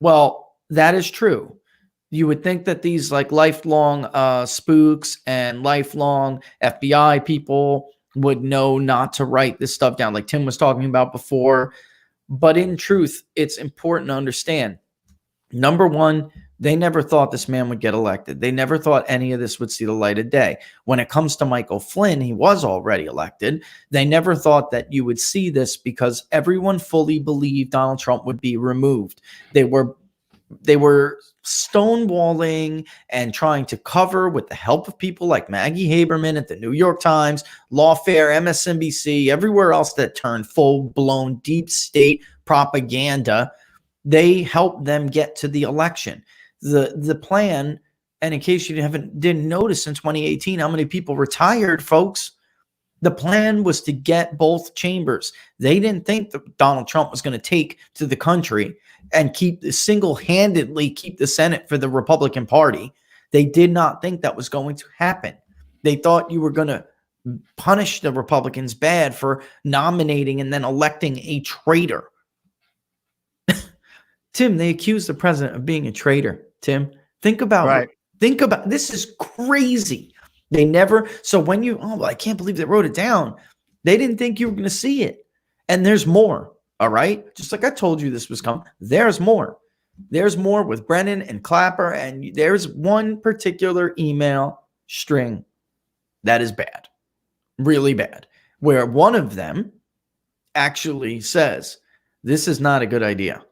Well, that is true. You would think that these like lifelong spooks and lifelong FBI people would know not to write this stuff down, like Tim was talking about before. But in truth, it's important to understand. Number one, they never thought this man would get elected. They never thought any of this would see the light of day. When it comes to Michael Flynn, he was already elected. They never thought that you would see this because everyone fully believed Donald Trump would be removed. They were stonewalling and trying to cover, with the help of people like Maggie Haberman at the New York Times, Lawfare, MSNBC, everywhere else that turned full-blown deep state propaganda. They helped them get to the election. The plan, and in case you didn't notice in 2018 how many people retired, folks, the plan was to get both chambers. They didn't think that Donald Trump was going to take to the country and single-handedly keep the Senate for the Republican Party. They did not think that was going to happen. They thought you were going to punish the Republicans bad for nominating and then electing a traitor. Tim, they accused the president of being a traitor. Tim, think about this is crazy. They never, so when you, I can't believe they wrote it down. They didn't think you were going to see it. And there's more. All right. Just like I told you this was coming. There's more. There's more with Brennan and Clapper. And there's one particular email string that is bad, really bad, where one of them actually says, this is not a good idea.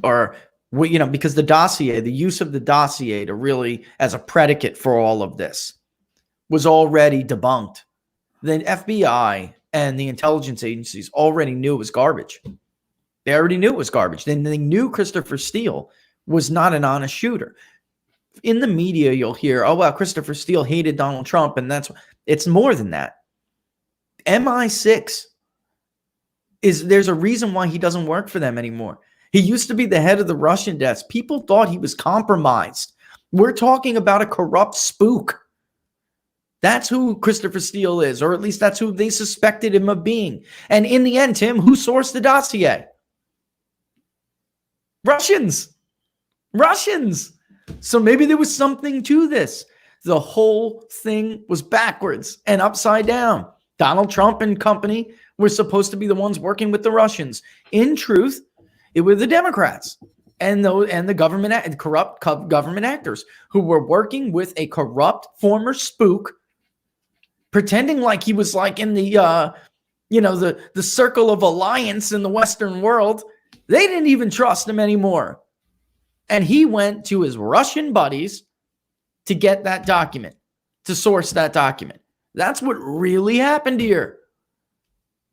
Or, because the dossier, the use of the dossier to really as a predicate for all of this was already debunked. The FBI and the intelligence agencies already knew it was garbage. They already knew it was garbage. Then they knew Christopher Steele was not an honest shooter. In the media, you'll hear, oh, well, Christopher Steele hated Donald Trump. And it's more than that. MI6 there's a reason why he doesn't work for them anymore. He used to be the head of the Russian desk. People thought he was compromised. We're talking about a corrupt spook. That's who Christopher Steele is, or at least that's who they suspected him of being. And in the end, Tim, who sourced the dossier? Russians. So maybe there was something to this. The whole thing was backwards and upside down. Donald Trump and company were supposed to be the ones working with the Russians. In truth, it were the Democrats and the government and corrupt government actors who were working with a corrupt former spook, pretending like he was like in the the circle of alliance in the Western world. They didn't even trust him anymore. And he went to his Russian buddies to get that document, to source that document. That's what really happened here.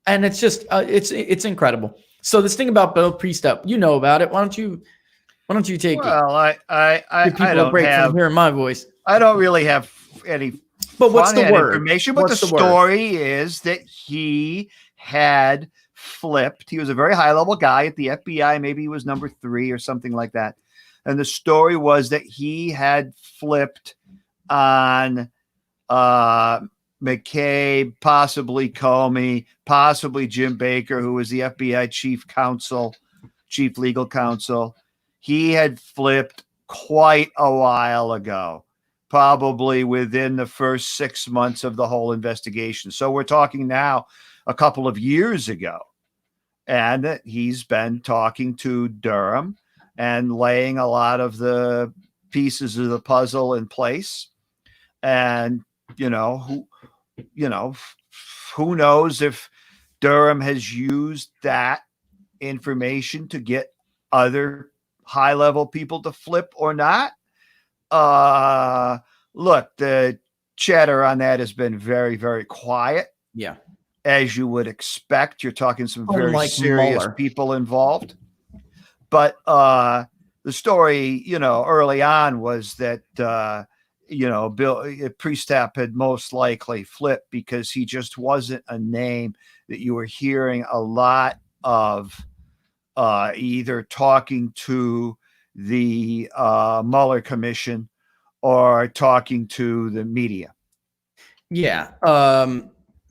And it's just, it's incredible. So this thing about Bill Priestep, you know about it. Why don't you take it? Well, I don't break have from hearing my voice. I don't really have any. But what's the word? Information, but the story is that he had flipped. He was a very high level guy at the FBI. Maybe he was number 3 or something like that. And the story was that he had flipped on Mccabe, possibly Comey, possibly Jim Baker, who was the FBI chief legal counsel. He had flipped quite a while ago, probably within the first 6 months of the whole investigation. So we're talking now a couple of years ago. And he's been talking to Durham and laying a lot of the pieces of the puzzle in place. And, who knows if Durham has used that information to get other high-level people to flip or not. Look, the chatter on that has been very, very quiet. Yeah. As you would expect. You're talking some very Unlike serious Mueller. people involved. But the story, early on was that, Bill Priestap had most likely flipped because he just wasn't a name that you were hearing a lot of, either talking to the Mueller Commission or talking to the media. Yeah.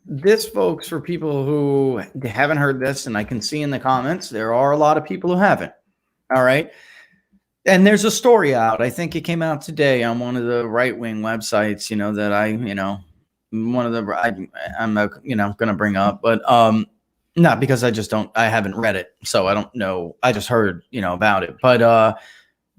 This, folks, for people who haven't heard this, and I can see in the comments, there are a lot of people who haven't. All right. And there's a story out. I think it came out today on one of the right-wing websites, that one of the, I'm going to bring up, but not because I haven't read it. So I don't know. I just heard, about it. But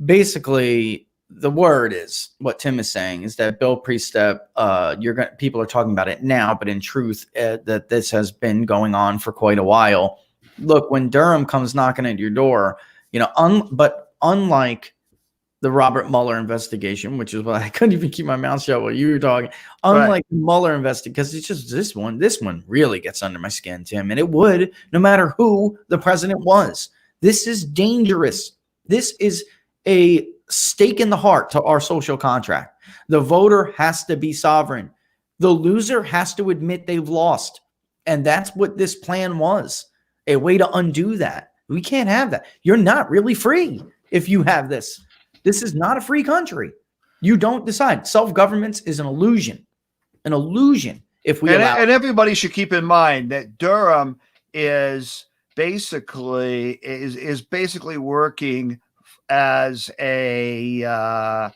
basically, the word is what Tim is saying is that Bill Priestep, people are talking about it now, but in truth, that this has been going on for quite a while. Look, when Durham comes knocking at your door, but unlike the Robert Mueller investigation, which is why I couldn't even keep my mouth shut while you were talking, unlike the Mueller investigation, because it's just this one really gets under my skin, Tim, and it would, no matter who the president was. This is dangerous. This is a stake in the heart to our social contract. The voter has to be sovereign. The loser has to admit they've lost. And that's what this plan was, a way to undo that. We can't have that. You're not really free if you have this. This is not a free country. You don't decide. Self-governance is an illusion. An illusion. if we allow. And everybody should keep in mind that Durham is basically working as a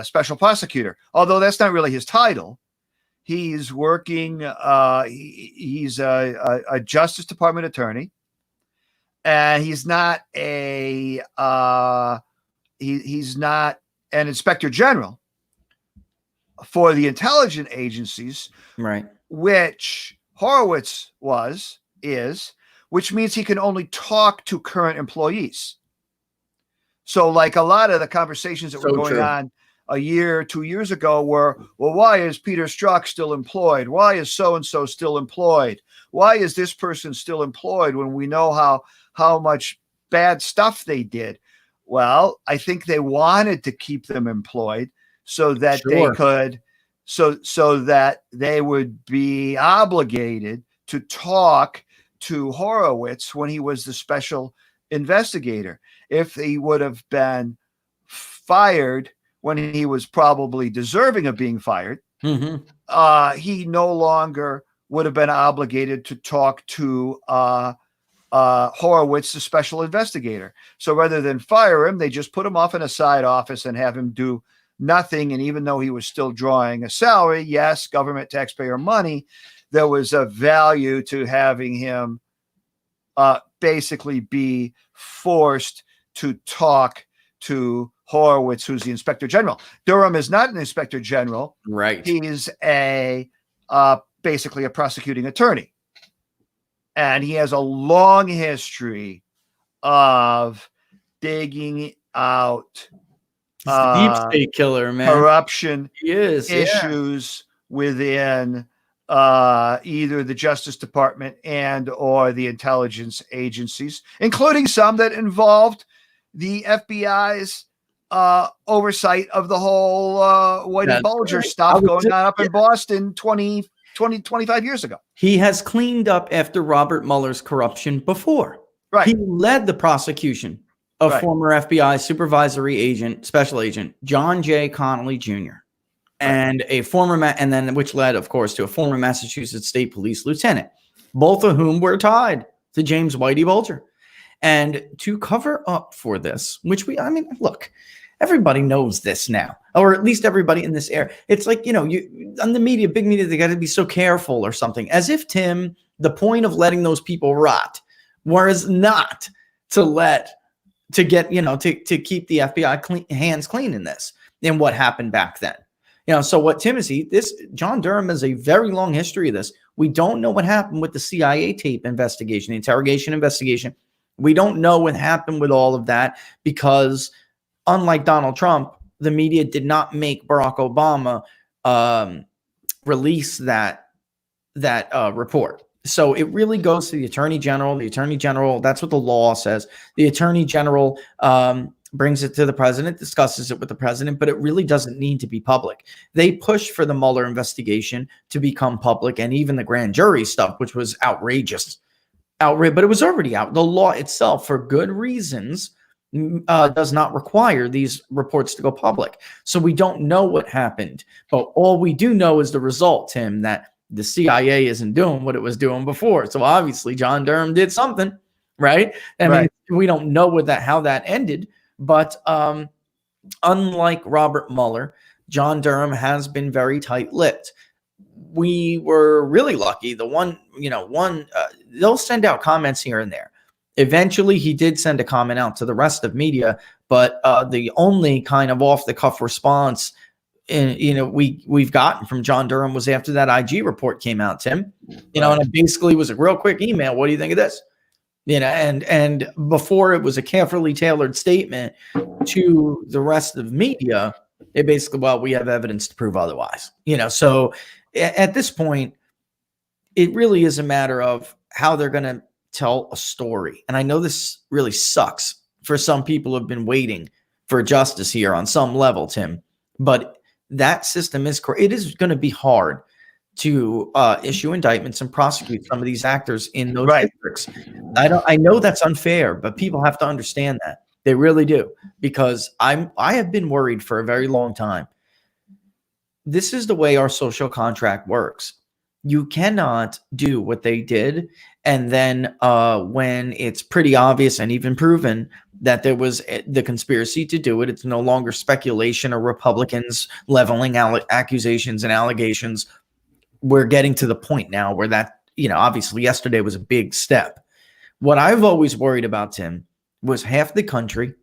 special prosecutor, although that's not really his title. He's working. He's a Justice Department attorney, and he's not he's not an inspector general for the intelligence agencies, right? Which Horowitz is, which means he can only talk to current employees. So, like a lot of the conversations that were going on a year, 2 years ago were, well, why is Peter Strzok still employed? Why is so-and-so still employed? Why is this person still employed when we know how much bad stuff they did? Well, I think they wanted to keep them employed so that they could, so that they would be obligated to talk to Horowitz when he was the special investigator. If he would have been fired when he was probably deserving of being fired, he no longer would have been obligated to talk to Horowitz, the special investigator. So rather than fire him, they just put him off in a side office and have him do nothing. And even though he was still drawing a salary, yes, government taxpayer money, there was a value to having him basically be forced to talk to Horowitz, who's the inspector general. Durham is not an inspector general. Right. He's basically a prosecuting attorney. And he has a long history of digging out deep state killer, man. Corruption issues within either the Justice Department and or the intelligence agencies, including some that involved the FBI's oversight of the whole Whitey Bulger stuff going on up in Boston 25 years ago. He has cleaned up after Robert Mueller's corruption before. Right. He led the prosecution of former FBI supervisory agent, special agent, John J. Connolly Jr. And a former, and then which led, of course, to a former Massachusetts State Police lieutenant, both of whom were tied to James Whitey Bulger. And to cover up for this, which look, everybody knows this now, or at least everybody in this area. It's like, you on the media, big media, they got to be so careful or something, as if, Tim, the point of letting those people rot was not to keep the FBI hands clean in this and what happened back then. So what John Durham has a very long history of this. We don't know what happened with the CIA tape investigation, the interrogation investigation. We don't know what happened with all of that because, unlike Donald Trump, the media did not make Barack Obama release that report. So it really goes to the Attorney General. The Attorney General, that's what the law says. The Attorney General brings it to the president, discusses it with the president, but it really doesn't need to be public. They pushed for the Mueller investigation to become public, and even the grand jury stuff, which was outrageous. But it was already out. The law itself, for good reasons, does not require these reports to go public. So we don't know what happened, but all we do know is the result, Tim, that the CIA isn't doing what it was doing before. So obviously John Durham did something, right? I mean, we don't know how that ended, but unlike Robert Mueller, John Durham has been very tight-lipped. We were really lucky. They'll send out comments here and there. Eventually, he did send a comment out to the rest of media, but the only kind of off-the-cuff response we've gotten from John Durham was after that IG report came out, Tim. And it basically was a real quick email. What do you think of this? And before it was a carefully tailored statement to the rest of media, it basically, well, we have evidence to prove otherwise. So at this point, it really is a matter of how they're going to tell a story. And I know this really sucks for some people who have been waiting for justice here on some level, Tim, but that system is correct. It is going to be hard to issue indictments and prosecute some of these actors in those districts. I know that's unfair, but people have to understand that. They really do, because I have been worried for a very long time. This is the way our social contract works. You cannot do what they did. And then when it's pretty obvious and even proven that there was the conspiracy to do it, it's no longer speculation or Republicans leveling accusations and allegations. We're getting to the point now where that, obviously yesterday was a big step. What I've always worried about, Tim, was half the country,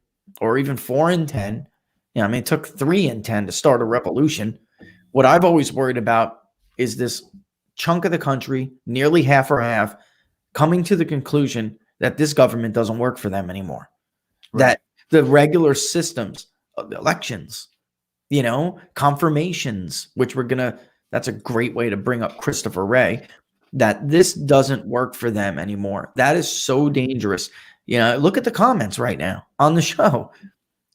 or even 4 in 10. It took 3 in 10 to start a revolution. What I've always worried about is this chunk of the country, nearly half or half, coming to the conclusion that this government doesn't work for them anymore. Right. That the regular systems of elections, confirmations, which that's a great way to bring up Christopher Wray, that this doesn't work for them anymore. That is so dangerous. Look at the comments right now on the show.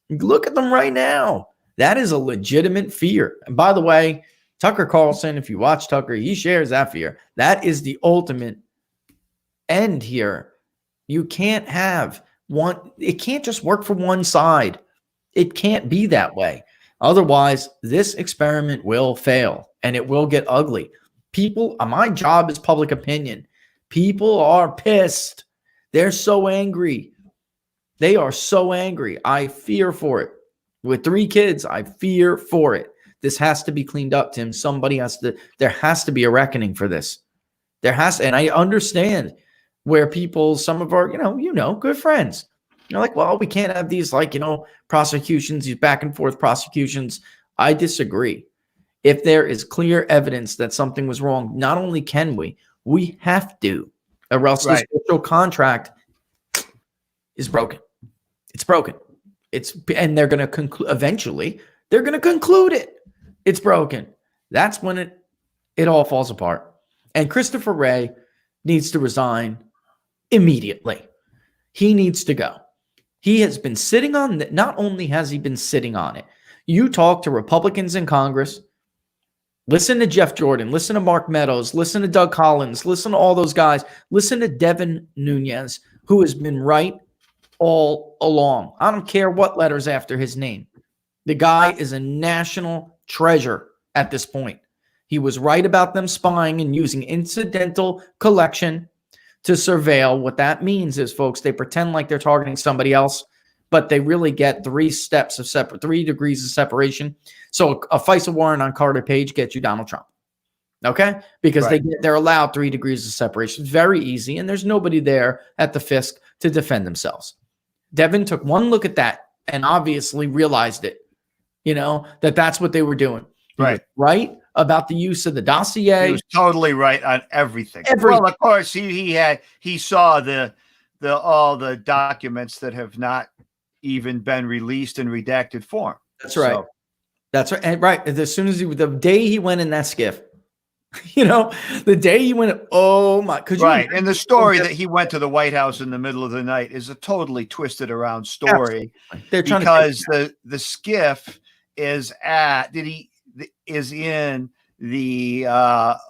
Look at them right now. That is a legitimate fear. And by the way, Tucker Carlson, if you watch Tucker, he shares that fear. That is the ultimate end here. You can't have one. It can't just work for one side. It can't be that way. Otherwise, this experiment will fail and it will get ugly. People, my job is public opinion. People are pissed. They're so angry. They are so angry. I fear for it. With 3 kids, I fear for it. This has to be cleaned up, Tim. There has to be a reckoning for this. And I understand where some of our, good friends, they're like, well, we can't have these prosecutions, these back and forth prosecutions. I disagree. If there is clear evidence that something was wrong, not only can we have to, or else the social contract is broken. It's broken. And they're going to conclude, eventually, they're going to conclude it. It's broken. That's when it all falls apart. And Christopher Wray needs to resign immediately. He needs to go. He has been sitting on that. Not only has he been sitting on it, you talk to Republicans in Congress, listen to Jeff Jordan, listen to Mark Meadows, listen to Doug Collins, listen to all those guys, listen to Devin Nunes, who has been right all along. I don't care what letters after his name. The guy is a national treasure at this point. He was right about them spying and using incidental collection to surveil. What that means is, folks, they pretend like they're targeting somebody else, but they really get 3 degrees of separation. So a FISA warrant on Carter Page gets you Donald Trump. Okay? Because they're allowed 3 degrees of separation. It's very easy, and there's nobody there at the FISC to defend themselves. Devin took one look at that and obviously realized it, that's what they were doing. Right about the use of the dossier. He was totally right on everything. Well, of course, he saw all the documents that have not even been released in redacted form. That's right. That's right. And as soon as the day he went in that skiff, the day he went, oh my, and the story that he went to the White House in the middle of the night is a totally twisted around story. They're trying because the skiff is in the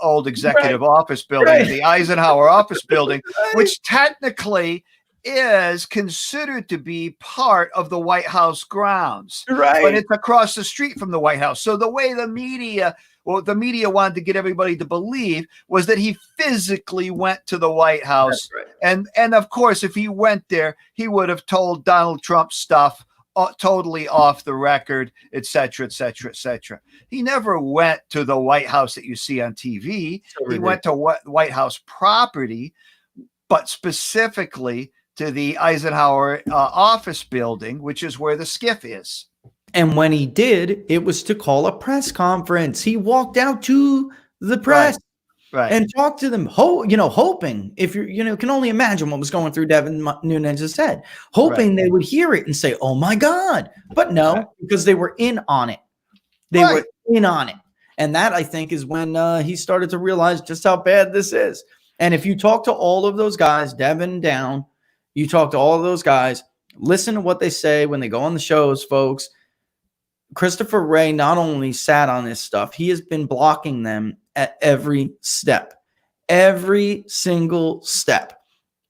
old executive office building, the Eisenhower office building, which technically is considered to be part of the White House grounds, but it's across the street from the White House. So the way the media wanted to get everybody to believe was that he physically went to the White House. And of course, if he went there, he would have told Donald Trump stuff totally off the record, et cetera, et cetera, et cetera. He never went to the White House that you see on TV. He went to White House property, but specifically to the Eisenhower office building, which is where the skiff is. And when he did, it was to call a press conference. He walked out to the press and talked to them, hoping, if you can only imagine what was going through Devin Nunes' head, hoping they would hear it and say, oh my God. But no, because they were in on it. They were in on it. And that, I think, is when he started to realize just how bad this is. And if you talk to all of those guys, Devin down, you talk to all of those guys, listen to what they say when they go on the shows, folks. Christopher Wray not only sat on this stuff, he has been blocking them at every step, every single step.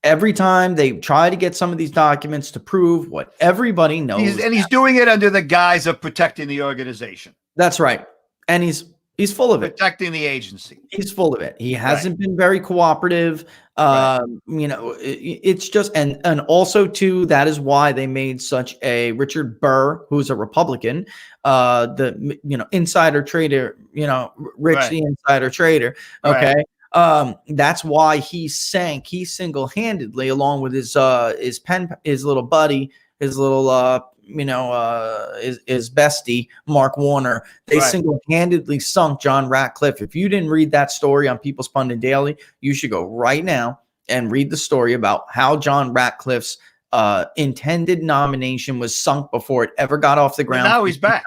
Every time they try to get some of these documents to prove what everybody knows. He's doing it under the guise of protecting the organization. That's right. And he's He's full of it. Protecting the agency. He's full of it. He hasn't been very cooperative. You know, it's just, and also too, that is why they made such a Richard Burr, who's a Republican, the, you know, insider trader, you know, Rich, the insider trader. Okay. That's why he single-handedly, along with his little buddy, his little, you know, his bestie, Mark Warner. They single-handedly sunk John Ratcliffe. If you didn't read that story on People's Pundit Daily, you should go right now and read the story about how John Ratcliffe's intended nomination was sunk before it ever got off the ground. Now he's back.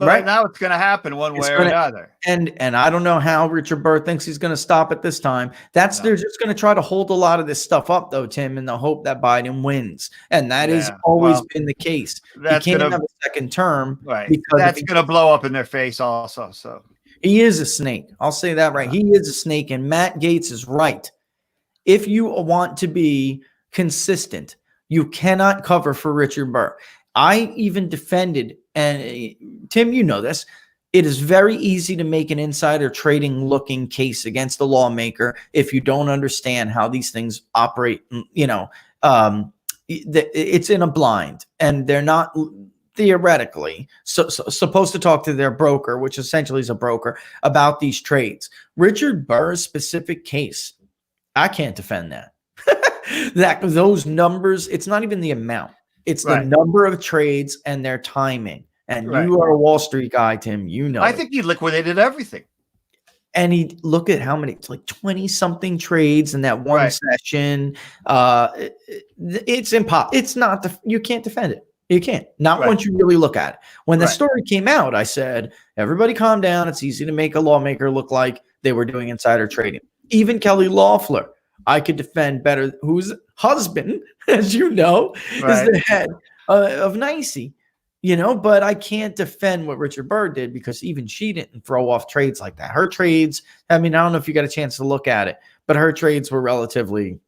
But now it's going to happen one way or another. And I don't know how Richard Burr thinks he's going to stop it this time. They're just going to try to hold a lot of this stuff up, though, Tim, in the hope that Biden wins. And that has always been the case. He can't have a second term. Because that's going to blow up in their face also. So he is a snake. I'll say that right. He is a snake. And Matt Gaetz is right. If you want to be consistent, you cannot cover for Richard Burr. I even defended, and Tim, you know this, it is very easy to make an insider trading looking case against the lawmaker if you don't understand how these things operate. You know, it's in a blind, and they're not theoretically supposed to talk to their broker, which essentially is a broker, about these trades. Richard Burr's specific case, I can't defend that. Those numbers, it's not even the amount. It's the number of trades and their timing. And you are a Wall Street guy, Tim. You know. I think he liquidated everything. And he look at how many, it's like 20-something trades in that one session. It's impossible. It's not, you can't defend it. You can't. Not once you really look at it. When the story came out, I said, everybody calm down. It's easy to make a lawmaker look like they were doing insider trading. Even Kelly Loeffler, I could defend better, whose husband, as you know, is the head of NYSE, you know, but I can't defend what Richard Burr did because even she didn't throw off trades like that. Her trades, I mean, I don't know if you got a chance to look at it, but her trades were relatively,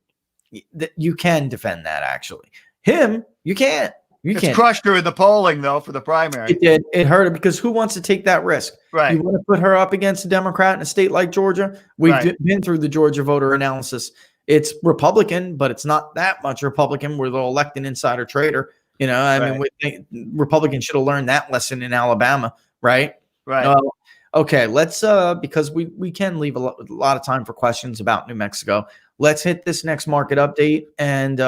you can defend that actually. Him, you can't. It's crushed her in the polling, though, for the primary. It did. It hurt her because who wants to take that risk? Right. You want to put her up against a Democrat in a state like Georgia? We've been through the Georgia voter analysis. It's Republican, but it's not that much Republican where they'll elect an insider trader. You know, I mean, Republicans should have learned that lesson in Alabama, right? Right. Okay, let's because we can leave a lot of time for questions about New Mexico. Let's hit this next market update and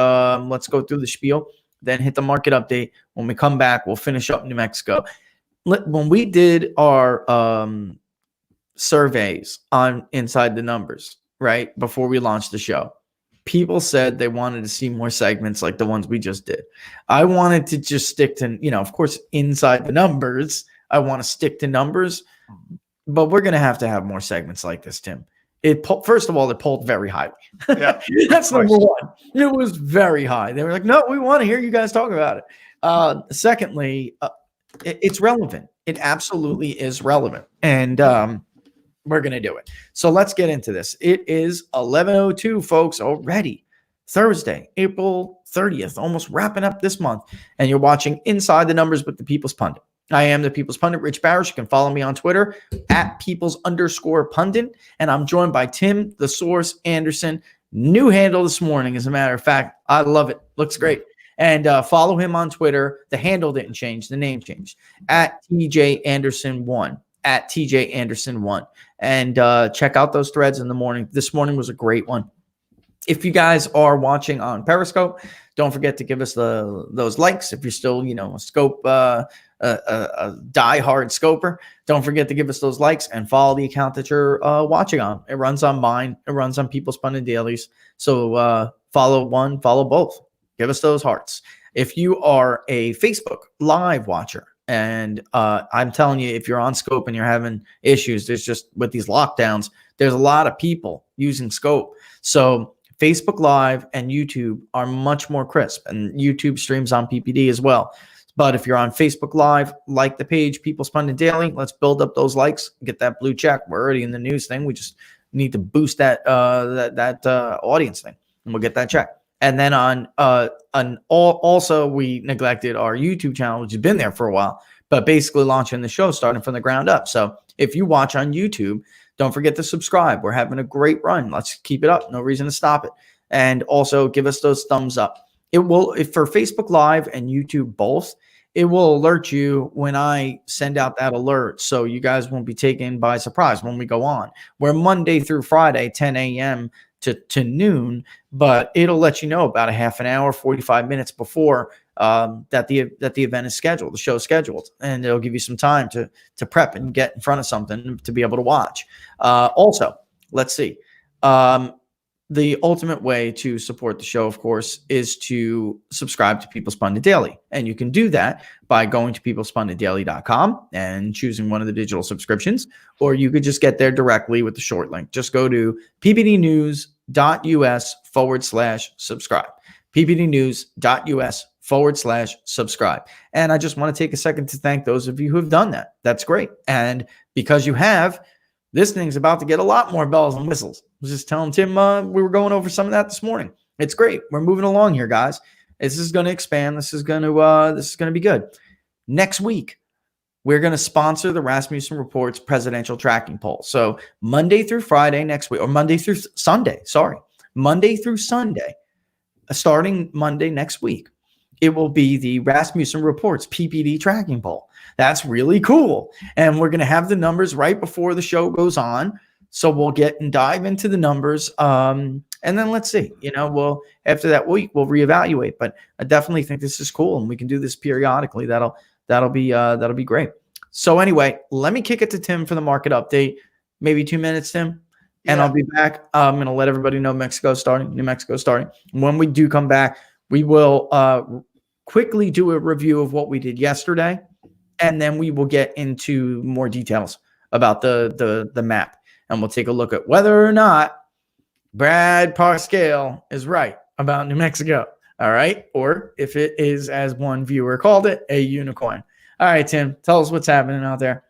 let's go through the spiel. Then hit the market update. When we come back, we'll finish up New Mexico. When we did our surveys on Inside the Numbers, right, before we launched the show, people said they wanted to see more segments like the ones we just did. I wanted to just stick to, you know, of course, Inside the Numbers. I want to stick to numbers, but we're going to have more segments like this, Tim. First of all, it pulled very highly. Yeah, that's number one. It was very high. They were like, no, we want to hear you guys talk about it. Secondly, it's relevant. It absolutely is relevant. And we're going to do it. So let's get into this. It is 11:02, folks, already. Thursday, April 30th, almost wrapping up this month. And you're watching Inside the Numbers with the People's Pundit. I am the People's Pundit, Rich Barrish. You can follow me on Twitter at Peoples_Pundit. And I'm joined by Tim, the Source Anderson. New handle this morning, as a matter of fact. I love it. Looks great. And follow him on Twitter. The handle didn't change. The name changed. At TJ Anderson1. At TJ Anderson1. And check out those threads in the morning. This morning was a great one. If you guys are watching on Periscope, don't forget to give us those likes. If you're still, you know, a scope, a diehard scoper, don't forget to give us those likes and follow the account that you're watching on. It runs on mine. It runs on People's Pundit Dailies. So follow one, follow both. Give us those hearts. If you are a Facebook Live watcher, and I'm telling you, if you're on Scope and you're having issues, there's just with these lockdowns, there's a lot of people using Scope. So Facebook Live and YouTube are much more crisp, and YouTube streams on PPD as well. But if you're on Facebook Live, like the page People's Pundit Daily, let's build up those likes, get that blue check. We're already in the news thing. We just need to boost that audience thing, and we'll get that check. And then also we neglected our YouTube channel, which has been there for a while, but basically launching the show starting from the ground up. So If you watch on YouTube, don't forget to subscribe. We're having a great run. Let's keep it up. No reason to stop it. And also give us those thumbs up. It will, if for Facebook Live and YouTube both, it will alert you when I send out that alert, so you guys won't be taken by surprise when we go on. We're Monday through Friday, 10 a.m. to noon, but it'll let you know about a half an hour, 45 minutes before that the event is scheduled, the show is scheduled, and it'll give you some time to prep and get in front of something to be able to watch. Also, let's see. The ultimate way to support the show, of course, is to subscribe to People's Pundit Daily. And you can do that by going to peoplespunditdaily.com and choosing one of the digital subscriptions, or you could just get there directly with the short link. Just go to ppdnews.us/subscribe. ppdnews.us/subscribe. And I just want to take a second to thank those of you who have done that. That's great. And because you have, this thing's about to get a lot more bells and whistles. I was just telling Tim we were going over some of that this morning. It's great. We're moving along here, guys. This is going to expand. This is going to be good. Next week, we're going to sponsor the Rasmussen Report's presidential tracking poll. So Monday through Friday next week, or Monday through Sunday, starting Monday next week, it will be the Rasmussen Report's PPD tracking poll. That's really cool. And we're going to have the numbers right before the show goes on. So we'll get and dive into the numbers. And then let's see, after that week, we'll reevaluate. But I definitely think this is cool, and we can do this periodically. That'll be great. So anyway, let me kick it to Tim for the market update. Maybe 2 minutes, Tim. And I'll be back. I'm going to let everybody know New Mexico starting. When we do come back, we will quickly do a review of what we did yesterday, and then we will get into more details about the map, and we'll take a look at whether or not Brad Parscale is right about New Mexico. All right, or if it is, as one viewer called it, a unicorn. All right, Tim, tell us what's happening out there.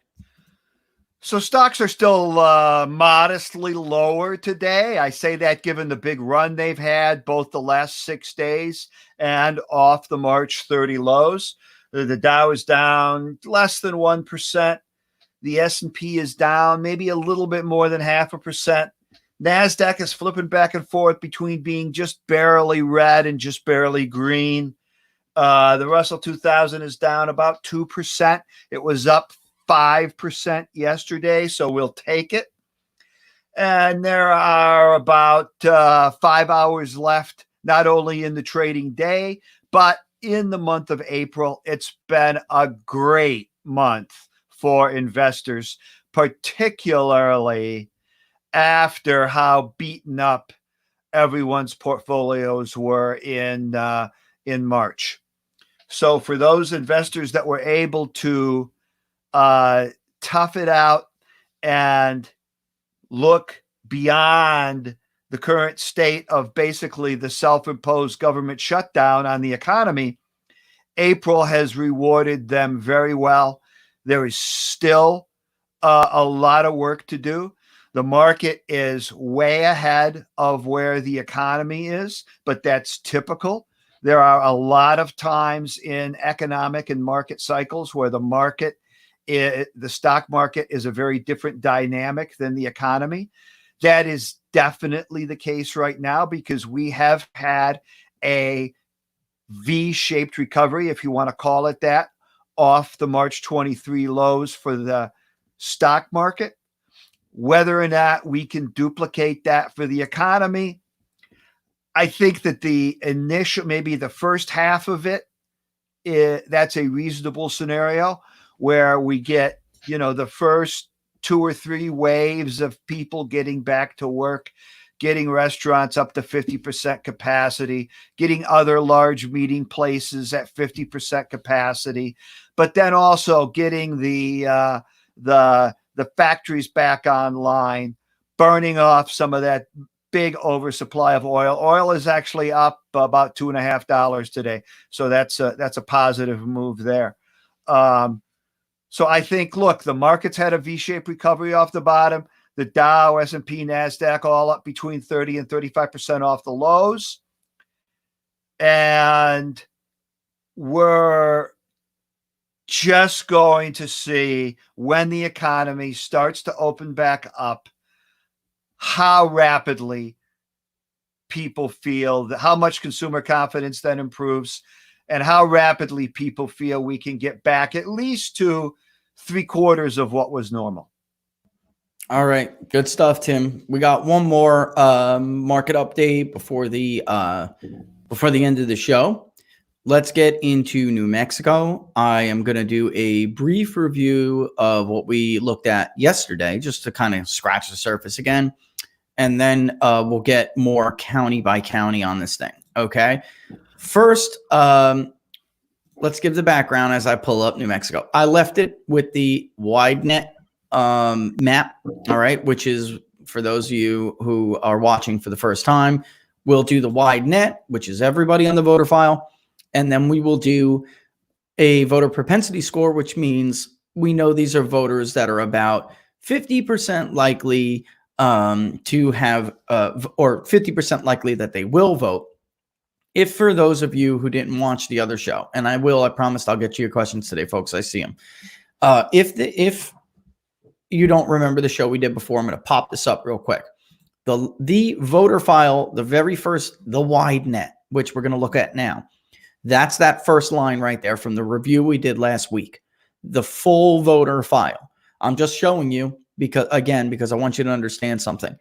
So stocks are still modestly lower today. I say that given the big run they've had both the last 6 days and off the March 30 lows. The Dow is down less than 1%. The S&P is down maybe a little bit more than 0.5%. Nasdaq is flipping back and forth between being just barely red and just barely green. The Russell 2000 is down about 2%. It was up 5% yesterday, so we'll take it. And there are about 5 hours left, not only in the trading day, but in the month of April. It's been a great month for investors, particularly after how beaten up everyone's portfolios were in March. So for those investors that were able to tough it out and look beyond the current state of basically the self-imposed government shutdown on the economy, April has rewarded them very well. There is still a lot of work to do. The market is way ahead of where the economy is, but that's typical. There are a lot of times in economic and market cycles where the stock market is a very different dynamic than the economy. That is definitely the case right now because we have had a V-shaped recovery, if you want to call it that, off the March 23 lows for the stock market. Whether or not we can duplicate that for the economy, I think that the initial, maybe the first half of it, that's a reasonable scenario where we get, the first 2 or 3 waves of people getting back to work, getting restaurants up to 50% capacity, getting other large meeting places at 50% capacity, but then also getting the factories back online, burning off some of that big oversupply of oil. Oil is actually up about $2.50 today. So that's a positive move there. So I think, look, the market's had a V-shaped recovery off the bottom. The Dow, S&P, Nasdaq, all up between 30 and 35% off the lows. And we're just going to see when the economy starts to open back up, how rapidly people feel, how much consumer confidence then improves, and how rapidly people feel we can get back at least to 3/4 of what was normal. All right, good stuff, Tim. We got one more market update before the end of the show. Let's get into New Mexico. I am going to do a brief review of what we looked at yesterday, just to kind of scratch the surface again. And then we'll get more county by county on this thing. Okay. First, let's give the background as I pull up New Mexico. I left it with the wide net map. All right. Which is, for those of you who are watching for the first time, we'll do the wide net, which is everybody on the voter file. And then we will do a voter propensity score, which means we know these are voters that are about 50% likely to have, or 50% likely that they will vote. If, for those of you who didn't watch the other show, and I promised I'll get to your questions today, folks. I see them. If you don't remember the show we did before, I'm going to pop this up real quick. The voter file, the wide net, which we're going to look at now. That's that first line right there from the review we did last week. The full voter file. I'm just showing you because I want you to understand something.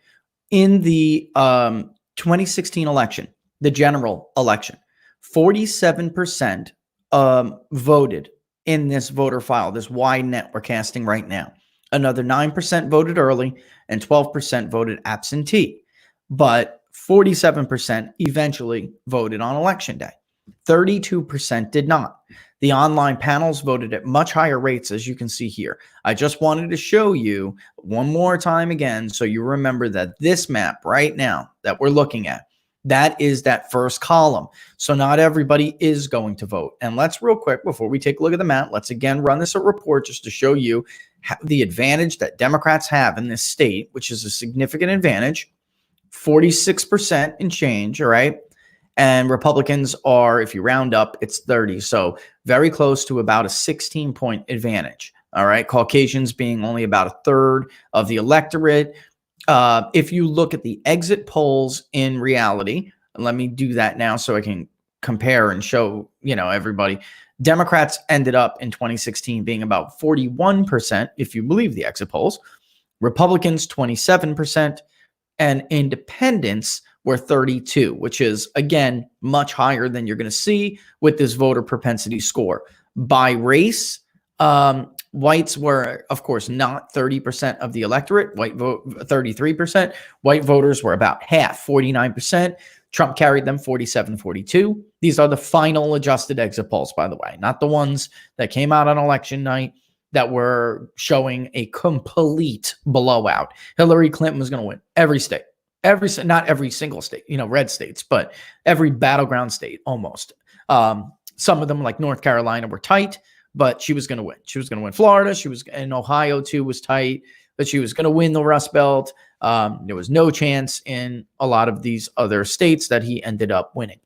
In the 2016 election, the general election, 47% voted in this voter file, this wide net we're casting right now. Another 9% voted early and 12% voted absentee. But 47% eventually voted on election day. 32% did not. The online panels voted at much higher rates, as you can see here. I just wanted to show you one more time again so you remember that this map right now that we're looking at, that is that first column. So not everybody is going to vote. And let's real quick, before we take a look at the map, let's again run this a report just to show you the advantage that Democrats have in this state, which is a significant advantage, 46% in change, all right? And Republicans are, if you round up, it's 30. So very close to about a 16-point advantage. All right. Caucasians being only about a third of the electorate. If you look at the exit polls in reality, let me do that now so I can compare and show, everybody. Democrats ended up in 2016 being about 41%, if you believe the exit polls. Republicans, 27%. And independents were 32, which is, again, much higher than you're going to see with this voter propensity score. By race, whites were, of course, not 30% of the electorate. White vote 33%. White voters were about half, 49%. Trump carried them 47-42. These are the final adjusted exit polls, by the way, not the ones that came out on election night that were showing a complete blowout. Hillary Clinton was going to win every state. Not every single state, red states, but every battleground state almost. Some of them, like North Carolina, were tight, but she was going to win. She was going to win Florida. She was in Ohio too, was tight, but she was going to win the Rust Belt. There was no chance in a lot of these other states that he ended up winning.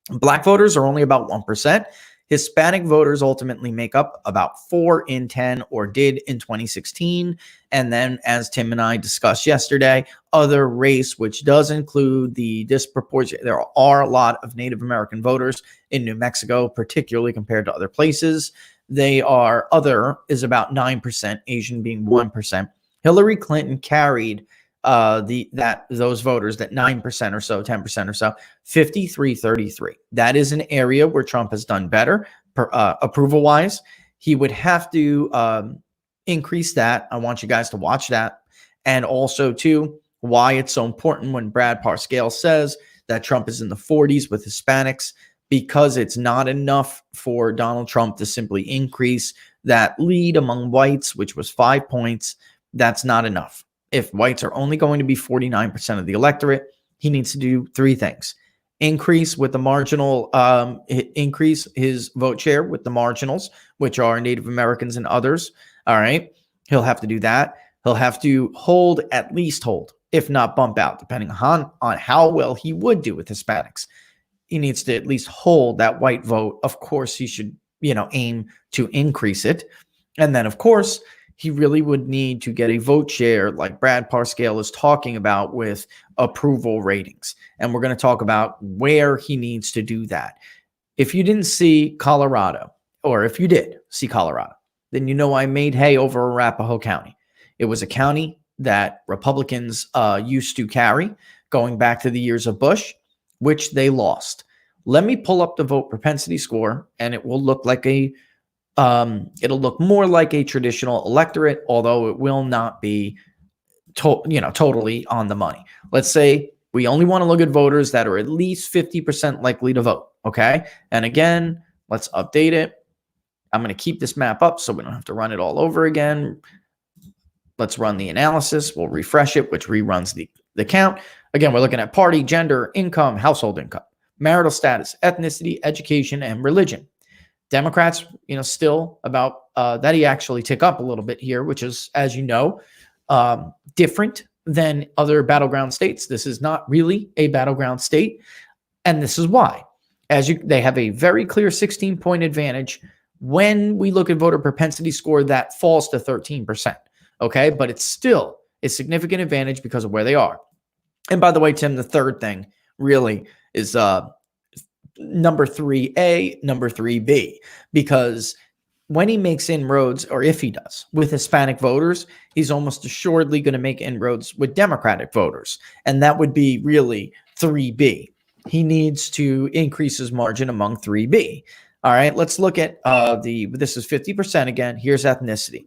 Black voters are only about 1%. Hispanic voters ultimately make up about 4 in 10, or did in 2016. And then, as Tim and I discussed yesterday, other race, which does include the disproportionate. There are a lot of Native American voters in New Mexico, particularly compared to other places. Other is about 9%, Asian being 1%. Hillary Clinton carried those voters, that 9% or so, 10% or so, 53-33. That is an area where Trump has done better approval wise. He would have to increase that. I want you guys to watch that. And also too, why it's so important when Brad Parscale says that Trump is in the 40s with Hispanics, because it's not enough for Donald Trump to simply increase that lead among whites, which was 5 points. That's not enough. If whites are only going to be 49% of the electorate, he needs to do 3 things. Increase with the marginal, increase his vote share with the marginals, which are Native Americans and others. All right. He'll have to do that. He'll have to at least hold, if not bump out, depending on how well he would do with Hispanics. He needs to at least hold that white vote. Of course, he should aim to increase it. And then, of course, he really would need to get a vote share like Brad Parscale is talking about with approval ratings. And we're going to talk about where he needs to do that. If you didn't see Colorado, or if you did see Colorado, then I made hay over Arapahoe County. It was a county that Republicans used to carry going back to the years of Bush, which they lost. Let me pull up the vote propensity score, and it will look like it'll look more like a traditional electorate, although it will not be totally on the money. Let's say we only want to look at voters that are at least 50% likely to vote. Okay. And again, let's update it. I'm going to keep this map up so we don't have to run it all over again. Let's run the analysis. We'll refresh it, which reruns the count. Again, we're looking at party, gender, income, household income, marital status, ethnicity, education, and religion. Democrats, still about that he actually tick up a little bit here, which is, as you know, different than other battleground states. This is not really a battleground state. And this is why. They have a very clear 16-point advantage. When we look at voter propensity score, that falls to 13%. Okay. But it's still a significant advantage because of where they are. And by the way, Tim, the third thing really is number 3A, number 3B, because when he makes inroads, or if he does, with Hispanic voters, he's almost assuredly going to make inroads with Democratic voters. And that would be really 3B. He needs to increase his margin among 3B. All right, let's look at this is 50% again. Here's ethnicity.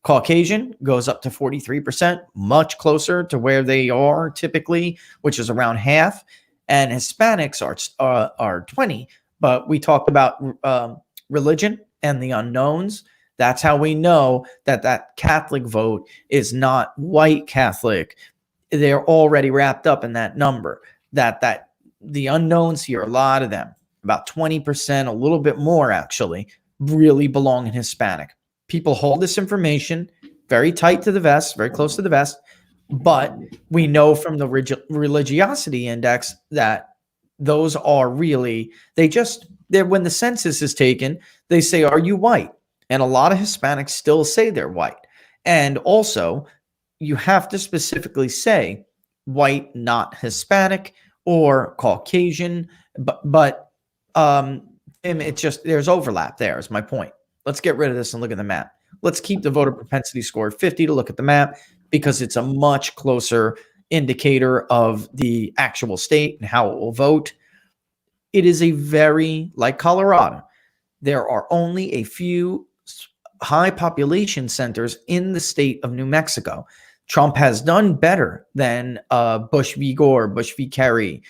Caucasian goes up to 43%, much closer to where they are typically, which is around half. And Hispanics are 20. But we talked about religion and the unknowns. That's how we know that Catholic vote is not white Catholic. They're already wrapped up in that number. That the unknowns here, a lot of them, about 20%, a little bit more actually, really belong in Hispanic. People hold this information very tight to the vest, very close to the vest, but we know from the religiosity index that those are really, when the census is taken, they say, are you white? And a lot of Hispanics still say they're white. And also, you have to specifically say white, not Hispanic, or Caucasian, but it's just, there's overlap there is my point. Let's get rid of this and look at the map. Let's keep the voter propensity score at 50 to look at the map because it's a much closer indicator of the actual state and how it will vote. It is like Colorado, there are only a few high population centers in the state of New Mexico. Trump has done better than Bush v. Gore, Bush v. Kerry.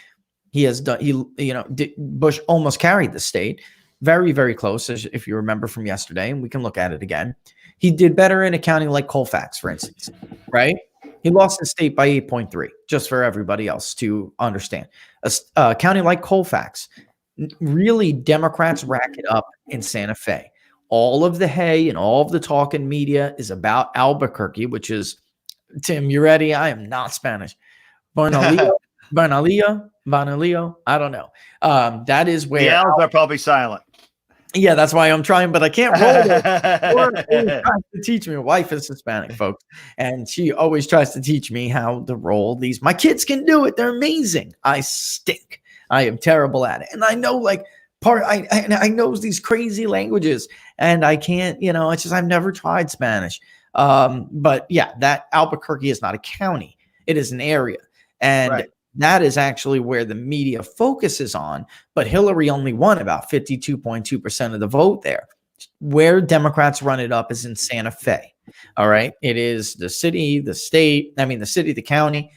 Bush almost carried the state. Very, very close, if you remember from yesterday, and we can look at it again. He did better in a county like Colfax, for instance, right? He lost the state by 8.3, just for everybody else to understand. A county like Colfax, really Democrats rack it up in Santa Fe. All of the hay and all of the talk in media is about Albuquerque, which is, Tim, you ready? I am not Spanish. Bernalillo, I don't know. That is where the L's are probably silent. Yeah, that's why I'm trying, but I can't roll it. Or trying to teach me. My wife is Hispanic, folks, and she always tries to teach me how to roll these. My kids can do it; they're amazing. I stink. I am terrible at it, and I know I know these crazy languages, and I can't. It's just I've never tried Spanish. But yeah, that Albuquerque is not a county; it is an area, and. Right. That is actually where the media focuses on, but Hillary only won about 52.2% of the vote there. Where Democrats run it up is in Santa Fe. All right. It is the city, the county.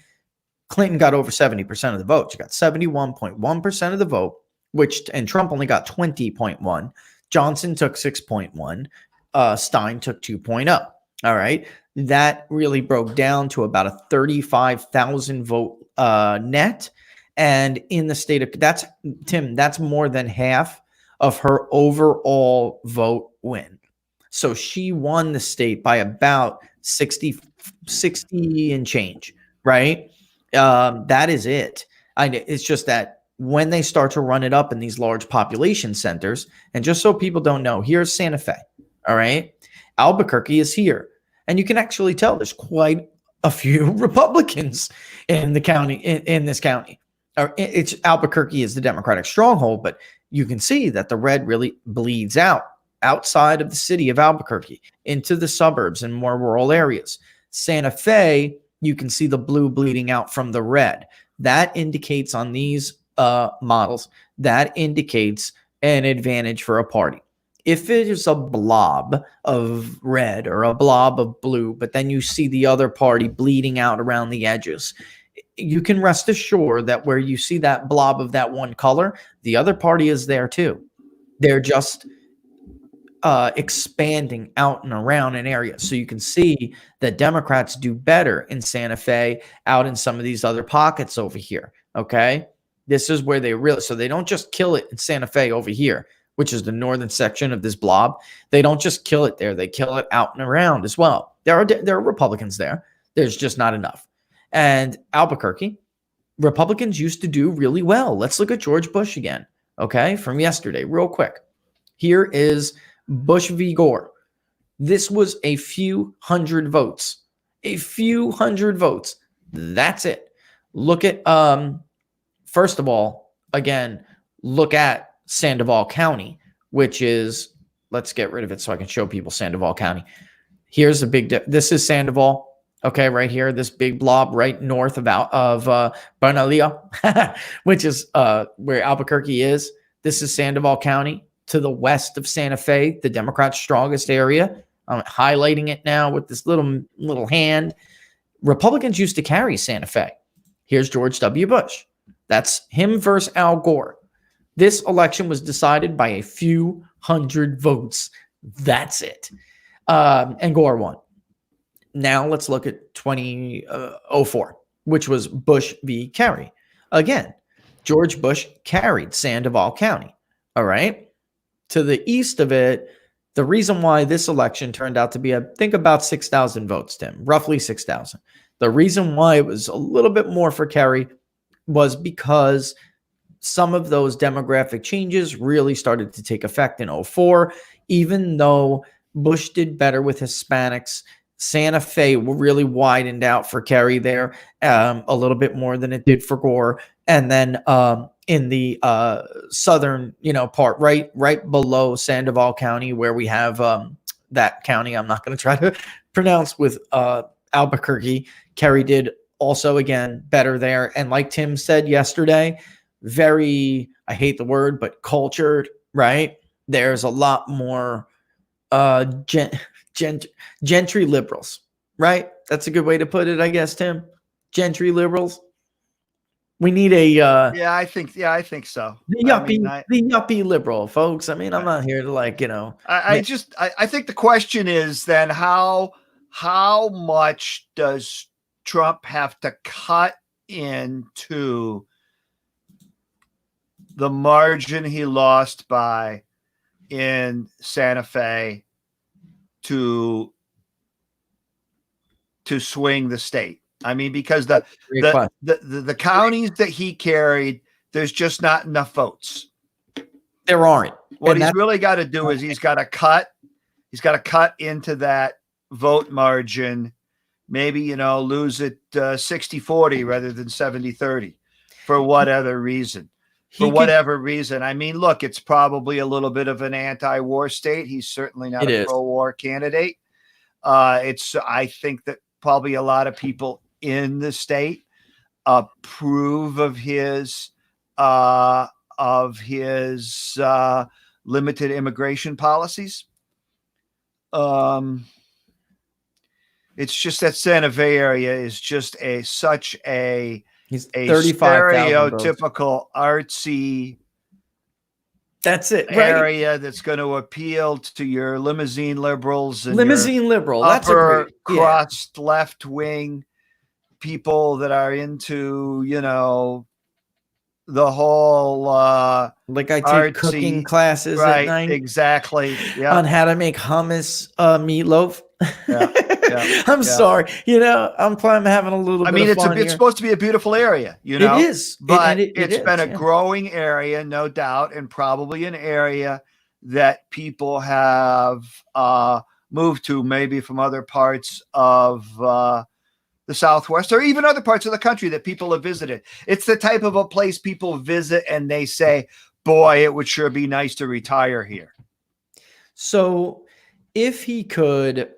Clinton got over 70% of the vote. She got 71.1% of the vote, and Trump only got 20.1. Johnson took 6.1. Stein took 2.0. All right. That really broke down to about a 35,000 vote net. And in the state of that's more than half of her overall vote win. So she won the state by about 60 and change, right? That is it. It's just that when they start to run it up in these large population centers. And just so people don't know, here's Santa Fe. All right. Albuquerque is here. And you can actually tell there's quite a few Republicans in the county, in this county. It's Albuquerque is the Democratic stronghold, but you can see that the red really bleeds out outside of the city of Albuquerque into the suburbs and more rural areas. Santa Fe, you can see the blue bleeding out from the red. That indicates on these models, that indicates an advantage for a party. If it is a blob of red or a blob of blue, but then you see the other party bleeding out around the edges, you can rest assured that where you see that blob of that one color, the other party is there too. They're just expanding out and around an area. So you can see that Democrats do better in Santa Fe out in some of these other pockets over here. Okay. This is where they really, so they don't just kill it in Santa Fe over here, which is the northern section of this blob. They don't just kill it there. They kill it out and around as well. There are Republicans there. There's just not enough. And Albuquerque, Republicans used to do really well. Let's look at George Bush again. Okay. From yesterday, real quick. Here is Bush v. Gore. This was a few hundred votes. A few hundred votes. That's it. Look at, first of all, again, look at Sandoval County, which is, let's get rid of it so I can show people Sandoval County. Here's a big, this is Sandoval. Okay, right here, this big blob right north of Bernalillo, which is where Albuquerque is. This is Sandoval County to the west of Santa Fe, the Democrats' strongest area. I'm highlighting it now with this little hand. Republicans used to carry Santa Fe. Here's George W. Bush. That's him versus Al Gore. This election was decided by a few hundred votes. That's it. And Gore won. Now let's look at 2004, which was Bush v. Kerry. Again, George Bush carried Sandoval County. All right. To the east of it, the reason why this election turned out to be, I think, about 6,000 votes, Tim, roughly 6,000. The reason why it was a little bit more for Kerry was because some of those demographic changes really started to take effect in 2004. Even though Bush did better with Hispanics, Santa Fe really widened out for Kerry there a little bit more than it did for Gore. And then in the southern, part right below Sandoval County, where we have that county, I'm not going to try to pronounce, with Albuquerque, Kerry did also, again, better there. And like Tim said yesterday, very, I hate the word, but cultured, right? There's a lot more gentry liberals, right? That's a good way to put it, I guess, Tim. Gentry liberals. We need a I think so. The yuppie liberal, folks. I mean, I'm not here to I think the question is then how much does Trump have to cut into the margin he lost by in Santa Fe to swing the state? I mean, because the counties that he carried, there's just not enough votes. There aren't. What he's really got to do is he's got to cut into that vote margin, maybe, lose it 60-40 rather than 70-30 for whatever reason. I mean, look, it's probably a little bit of an anti-war state. He's certainly not a pro-war candidate. I think that probably a lot of people in the state approve of his limited immigration policies. It's just that Santa Fe area is just such a stereotypical artsy. That's it. Area right? That's going to appeal to your limousine liberals and That's upper crust left wing people that are into, the whole Like I take cooking Artsy. classes at Right. night Exactly. Yeah. on how to make hummus meatloaf. Yeah. Yeah. I'm Yeah. sorry. I'm having a little I bit mean, of it's fun it's here. supposed to be a beautiful area, It is. but It it's been is, a growing area, no doubt, and probably an area that people have moved to, maybe from other parts of the Southwest or even other parts of the country that people have visited. It's the type of a place people visit and they say, boy, it would sure be nice to retire here. So if he could,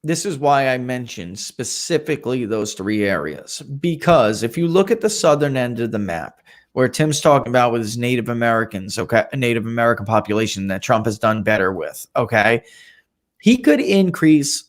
this is why I mentioned specifically those three areas, because if you look at the southern end of the map, where Tim's talking about with his Native Americans, okay, Native American population that Trump has done better with, okay, he could increase,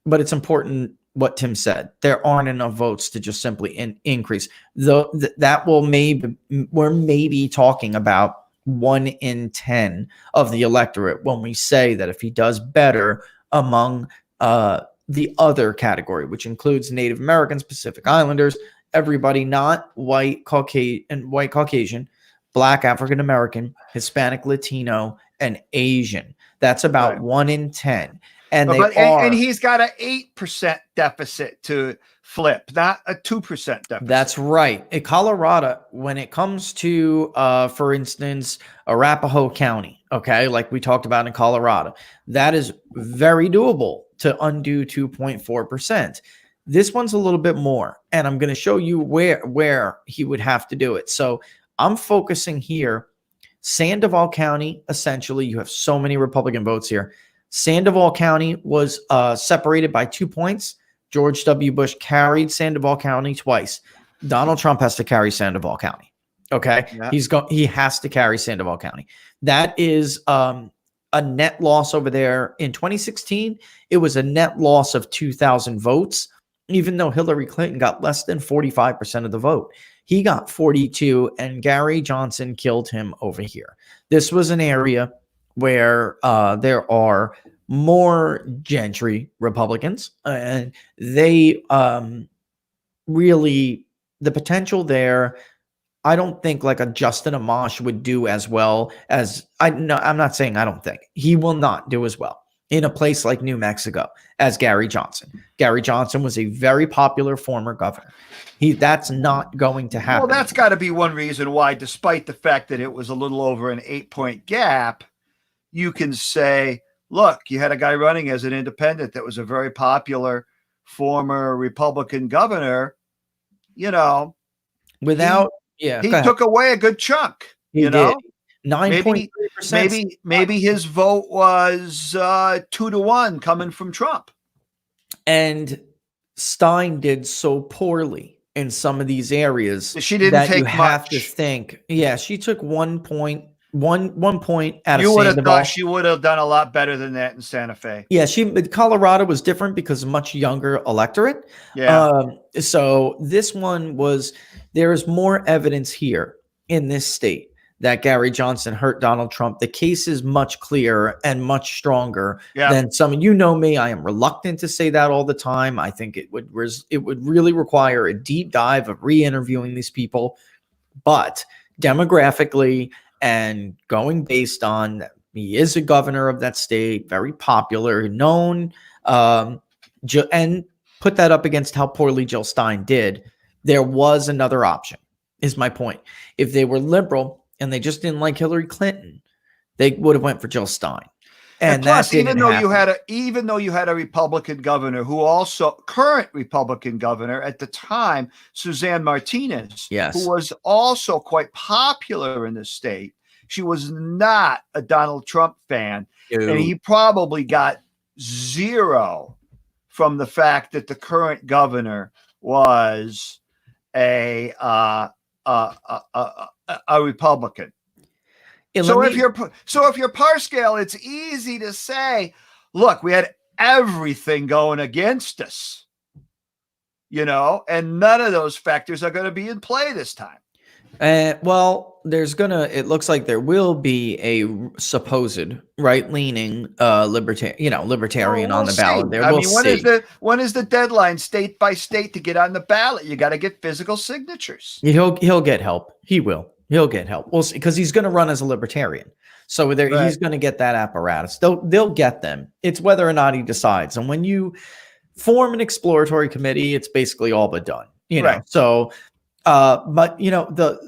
but it's important what Tim said. There aren't enough votes to just simply increase. Though that will we're maybe talking about 1 in 10 of the electorate when we say that if he does better among the other category, which includes Native Americans, Pacific Islanders, everybody not white, Caucasian, Black, African American, Hispanic, Latino, and Asian. That's about 1 in 10. And and he's got an 8% deficit to flip, not a 2% deficit. That's right. In Colorado, when it comes to, for instance, Arapahoe County, okay, like we talked about in Colorado, that is very doable to undo 2.4%. This one's a little bit more, and I'm going to show you where he would have to do it. So I'm focusing here. Sandoval County, essentially, you have so many Republican votes here. Sandoval County was separated by 2 points. George W. Bush carried Sandoval County twice. Donald Trump has to carry Sandoval County. Okay, yeah. He has to carry Sandoval County. That is a net loss over there. In 2016, it was a net loss of 2,000 votes, even though Hillary Clinton got less than 45% of the vote. He got 42, and Gary Johnson killed him over here. This was an area where there are more gentry Republicans, and they really, the potential there, I don't think like a Justin Amash would do as well as, I'm not saying I don't think. He will not do as well in a place like New Mexico as Gary Johnson. Gary Johnson was a very popular former governor. That's not going to happen. Well, that's got to be one reason why, despite the fact that it was a little over an 8-point gap, you can say, look, you had a guy running as an independent that was a very popular former Republican governor, without, he took away a good chunk, he did. 9.3%. Maybe his vote was 2-1 coming from Trump. And Stein did so poorly in some of these areas. She didn't take much. Have to think. Yeah, she took 1 point. One point out of you would have Sandoval. thought she would have done a lot better than that in Santa Fe. Yeah, Colorado was different because much younger electorate. Yeah. So this one there is more evidence here in this state that Gary Johnson hurt Donald Trump. The case is much clearer and much stronger than some. You know me, I am reluctant to say that all the time. I think it would really require a deep dive of re-interviewing these people, but demographically. And going based on he is a governor of that state, very popular, known, and put that up against how poorly Jill Stein did. There was another option, is my point. If they were liberal and they just didn't like Hillary Clinton, they would have went for Jill Stein. And plus, even though you had a Republican governor current Republican governor at the time, Suzanne Martinez, who was also quite popular in the state, she was not a Donald Trump fan. And he probably got 0 from the fact that the current governor was a Republican. So if you're Parscale, it's easy to say, look, we had everything going against us, and none of those factors are going to be in play this time. Well, it looks like there will be a supposed right-leaning libertarian on the ballot. When is the deadline state by state to get on the ballot? You got to get physical signatures. He'll get help. He will. He'll get help. We'll see, because he's going to run as a libertarian. So he's going to get that apparatus. They'll get them. It's whether or not he decides. And when you form an exploratory committee, it's basically all but done. You know. Right. So, but you know the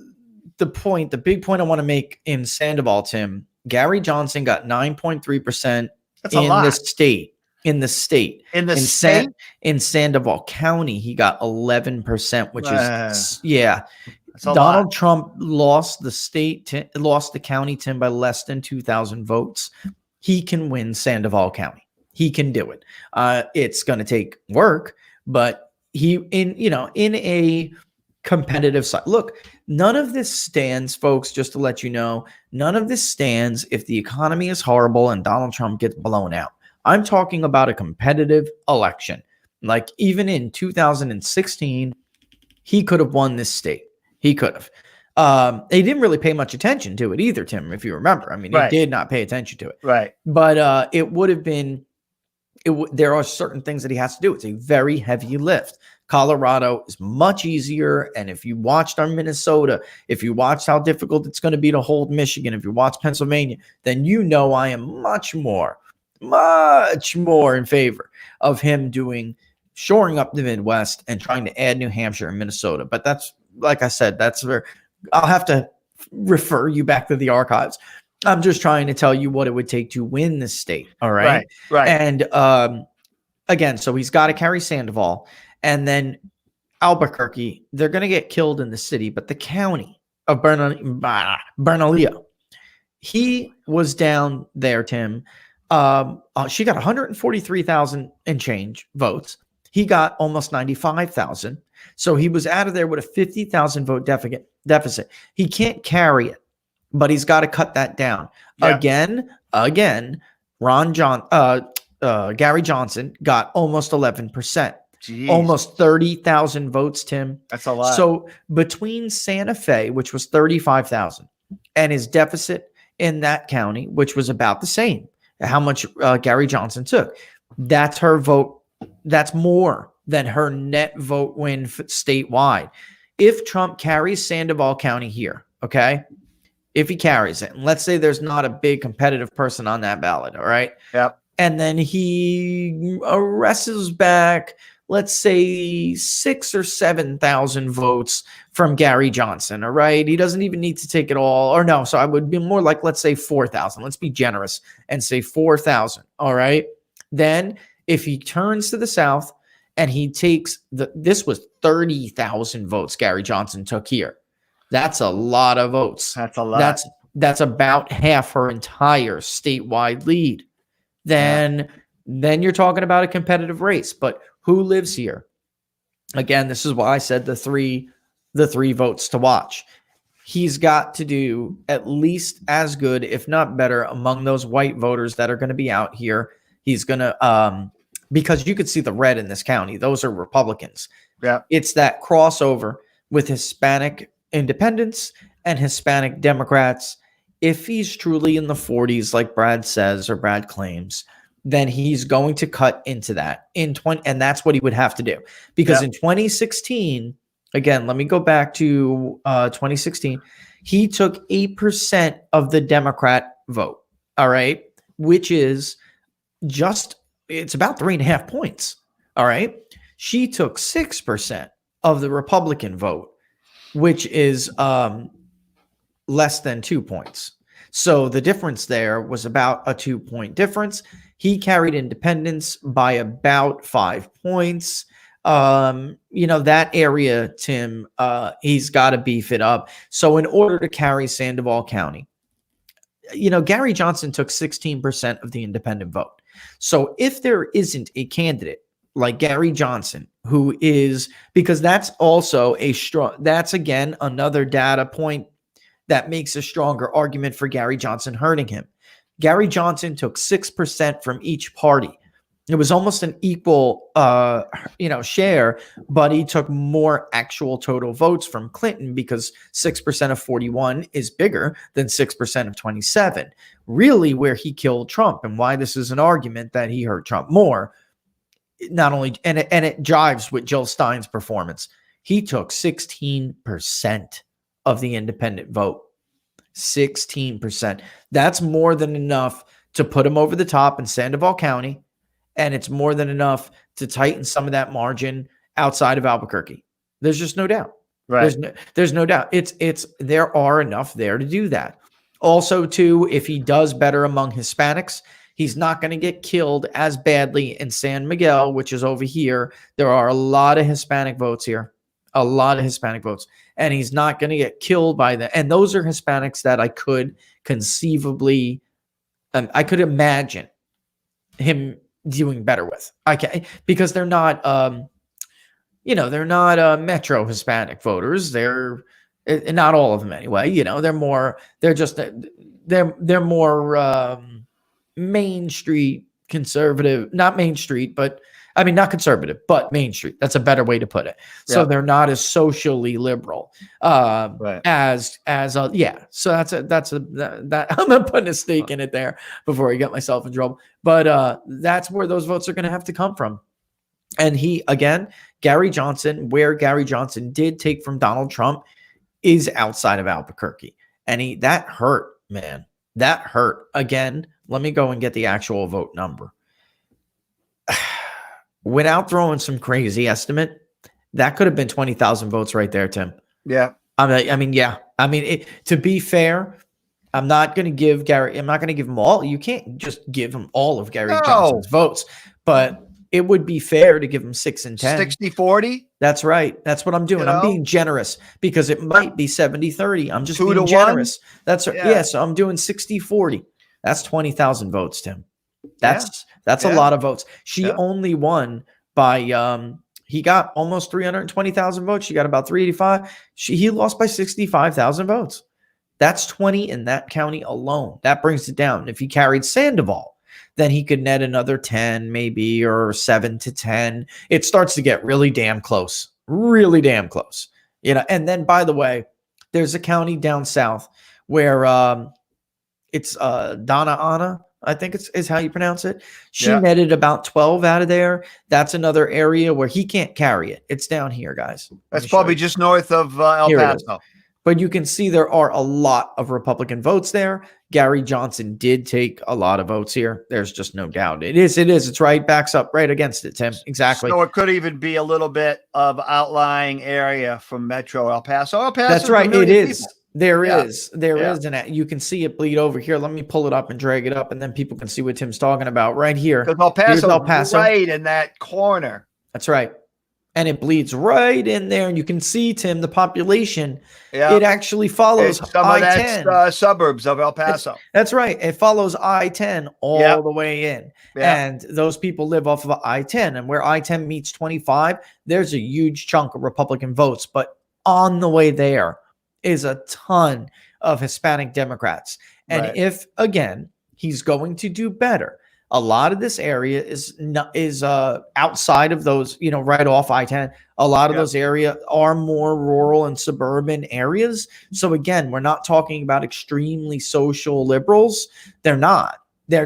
big point I want to make in Sandoval, Tim, Gary Johnson got 9.3% in the state. In Sandoval County, he got 11%, which is Donald Trump lost the county, Tim, by less than 2,000 votes. He can win Sandoval County. He can do it. It's going to take work, but in a competitive side. Look, none of this stands, folks, just to let you know, none of this stands if the economy is horrible and Donald Trump gets blown out. I'm talking about a competitive election. Like even in 2016, he could have won this state. He could have. They didn't really pay much attention to it either, Tim, if you remember. I mean, he did not pay attention to it. Right. But it would have been, there are certain things that he has to do. It's a very heavy lift. Colorado is much easier. And if you watched our Minnesota, if you watched how difficult it's going to be to hold Michigan, if you watch Pennsylvania, then you know I am much more in favor of him shoring up the Midwest and trying to add New Hampshire and Minnesota. But that's, like I said, that's where I'll have to refer you back to the archives. I'm just trying to tell you what it would take to win this state. All right. Right. And again, so he's got to carry Sandoval, and then Albuquerque, they're going to get killed in the city, but the county of Bernalillo, he was down there, Tim. She got 143,000 and change votes. He got almost 95,000. So he was out of there with a 50,000 vote deficit. He can't carry it, but he's got to cut that down. Yeah. Again, Gary Johnson got almost 11%. Jeez. Almost 30,000 votes, Tim. That's a lot. So between Santa Fe, which was 35,000, and his deficit in that county, which was about the same, how much Gary Johnson took, that's her vote. That's more than her net vote win statewide. If Trump carries Sandoval County here, okay, if he carries it, and let's say there's not a big competitive person on that ballot, all right? Yep. And then he wrestles back, let's say 6,000 or 7,000 votes from Gary Johnson, all right? He doesn't even need to take it all, or no, so I would be more like, let's say 4,000. Let's be generous and say 4,000, all right? Then if he turns to the South and he takes this was 30,000 votes Gary Johnson took here. That's a lot of votes. That's a lot. That's about half her entire statewide lead. Then you're talking about a competitive race. But who lives here? Again, this is why I said the three votes to watch. He's got to do at least as good, if not better, among those white voters that are going to be out here. He's going to, because you could see the red in this county. Those are Republicans. Yeah. It's that crossover with Hispanic independents and Hispanic Democrats. If he's truly in the 40s, like Brad says, or Brad claims, then he's going to cut into that and that's what he would have to do. Because in 2016, again, let me go back to 2016, he took 8% of the Democrat vote. All right. Which is it's about 3.5 points. All right. She took 6% of the Republican vote, which is less than 2 points. So the difference there was about a 2-point difference. He carried independents by about 5 points. That area, Tim, he's got to beef it up. So in order to carry Sandoval County, Gary Johnson took 16% of the independent vote. So if there isn't a candidate like Gary Johnson, who is, because that's also that's again another data point that makes a stronger argument for Gary Johnson hurting him. Gary Johnson took 6% from each party. It was almost an equal, share, but he took more actual total votes from Clinton because 6% of 41 is bigger than 6% of 27. Really, where he killed Trump and why this is an argument that he hurt Trump more. Not only, and it jives with Jill Stein's performance. He took 16% of the independent vote. 16%. That's more than enough to put him over the top in Sandoval County, and it's more than enough to tighten some of that margin outside of Albuquerque. There's just no doubt. Right. There's no doubt. It's there are enough there to do that. Also, too, if he does better among Hispanics, he's not going to get killed as badly in San Miguel, which is over here. There are a lot of Hispanic votes here, a lot of Hispanic votes, and he's not going to get killed by that. And those are Hispanics that I could conceivably, I could imagine him doing better with. Okay, because they're not, they're not Metro Hispanic voters. They're not all of them anyway. They're more Main Street conservative, not Main Street, but I mean, not conservative, but Main Street. That's a better way to put it. So Yep. they're not as socially liberal Right. as yeah. So that I'm not putting a stake in it there before I get myself in trouble. But that's where those votes are going to have to come from. And Gary Johnson, where Gary Johnson did take from Donald Trump, is outside of Albuquerque, and that hurt, man. That hurt. Again, let me go and get the actual vote number. Without throwing some crazy estimate, that could have been 20,000 votes right there, Tim. Yeah. To be fair, I'm not going to give him all. You can't just give him all of Gary Johnson's votes, but it would be fair to give him 6 and 10. 60-40? That's right. That's what I'm doing. I'm being generous because it might be 70-30. I'm just 2 being to generous. 1? That's yeah. So I'm doing 60-40. That's 20,000 votes, Tim. That's a lot of votes. She only won by he got almost 320,000 votes. She got about 385. He lost by 65,000 votes. That's 20 in that county alone. That brings it down. If he carried Sandoval, then he could net another 10 maybe, or 7 to 10. It starts to get really damn close. Really damn close. And then, by the way, there's a county down south where it's Donna Ana, I think is how you pronounce it. She netted about 12 out of there. That's another area where he can't carry it. It's down here, guys. That's probably just north of El Paso. But you can see there are a lot of Republican votes there. Gary Johnson did take a lot of votes here. There's just no doubt. It is. It's right. Backs up right against it, Tim. Exactly. So it could even be a little bit of outlying area from Metro El Paso. El Paso. That's right. It is. People. There is. And you can see it bleed over here. Let me pull it up and drag it up, and then people can see what Tim's talking about right here. Because El Paso, right in that corner. That's right. And it bleeds right in there. And you can see, Tim, the population, it actually follows some I-10. Of that's suburbs of El Paso. That's right. It follows I-10 all the way in. And those people live off of I-10. And where I-10 meets 25, there's a huge chunk of Republican votes. But on the way there is a ton of Hispanic Democrats. And if, again, he's going to do better, a lot of this area is outside of those, right off I-10. A lot of those areas are more rural and suburban areas. So again, we're not talking about extremely social liberals. They're not. They're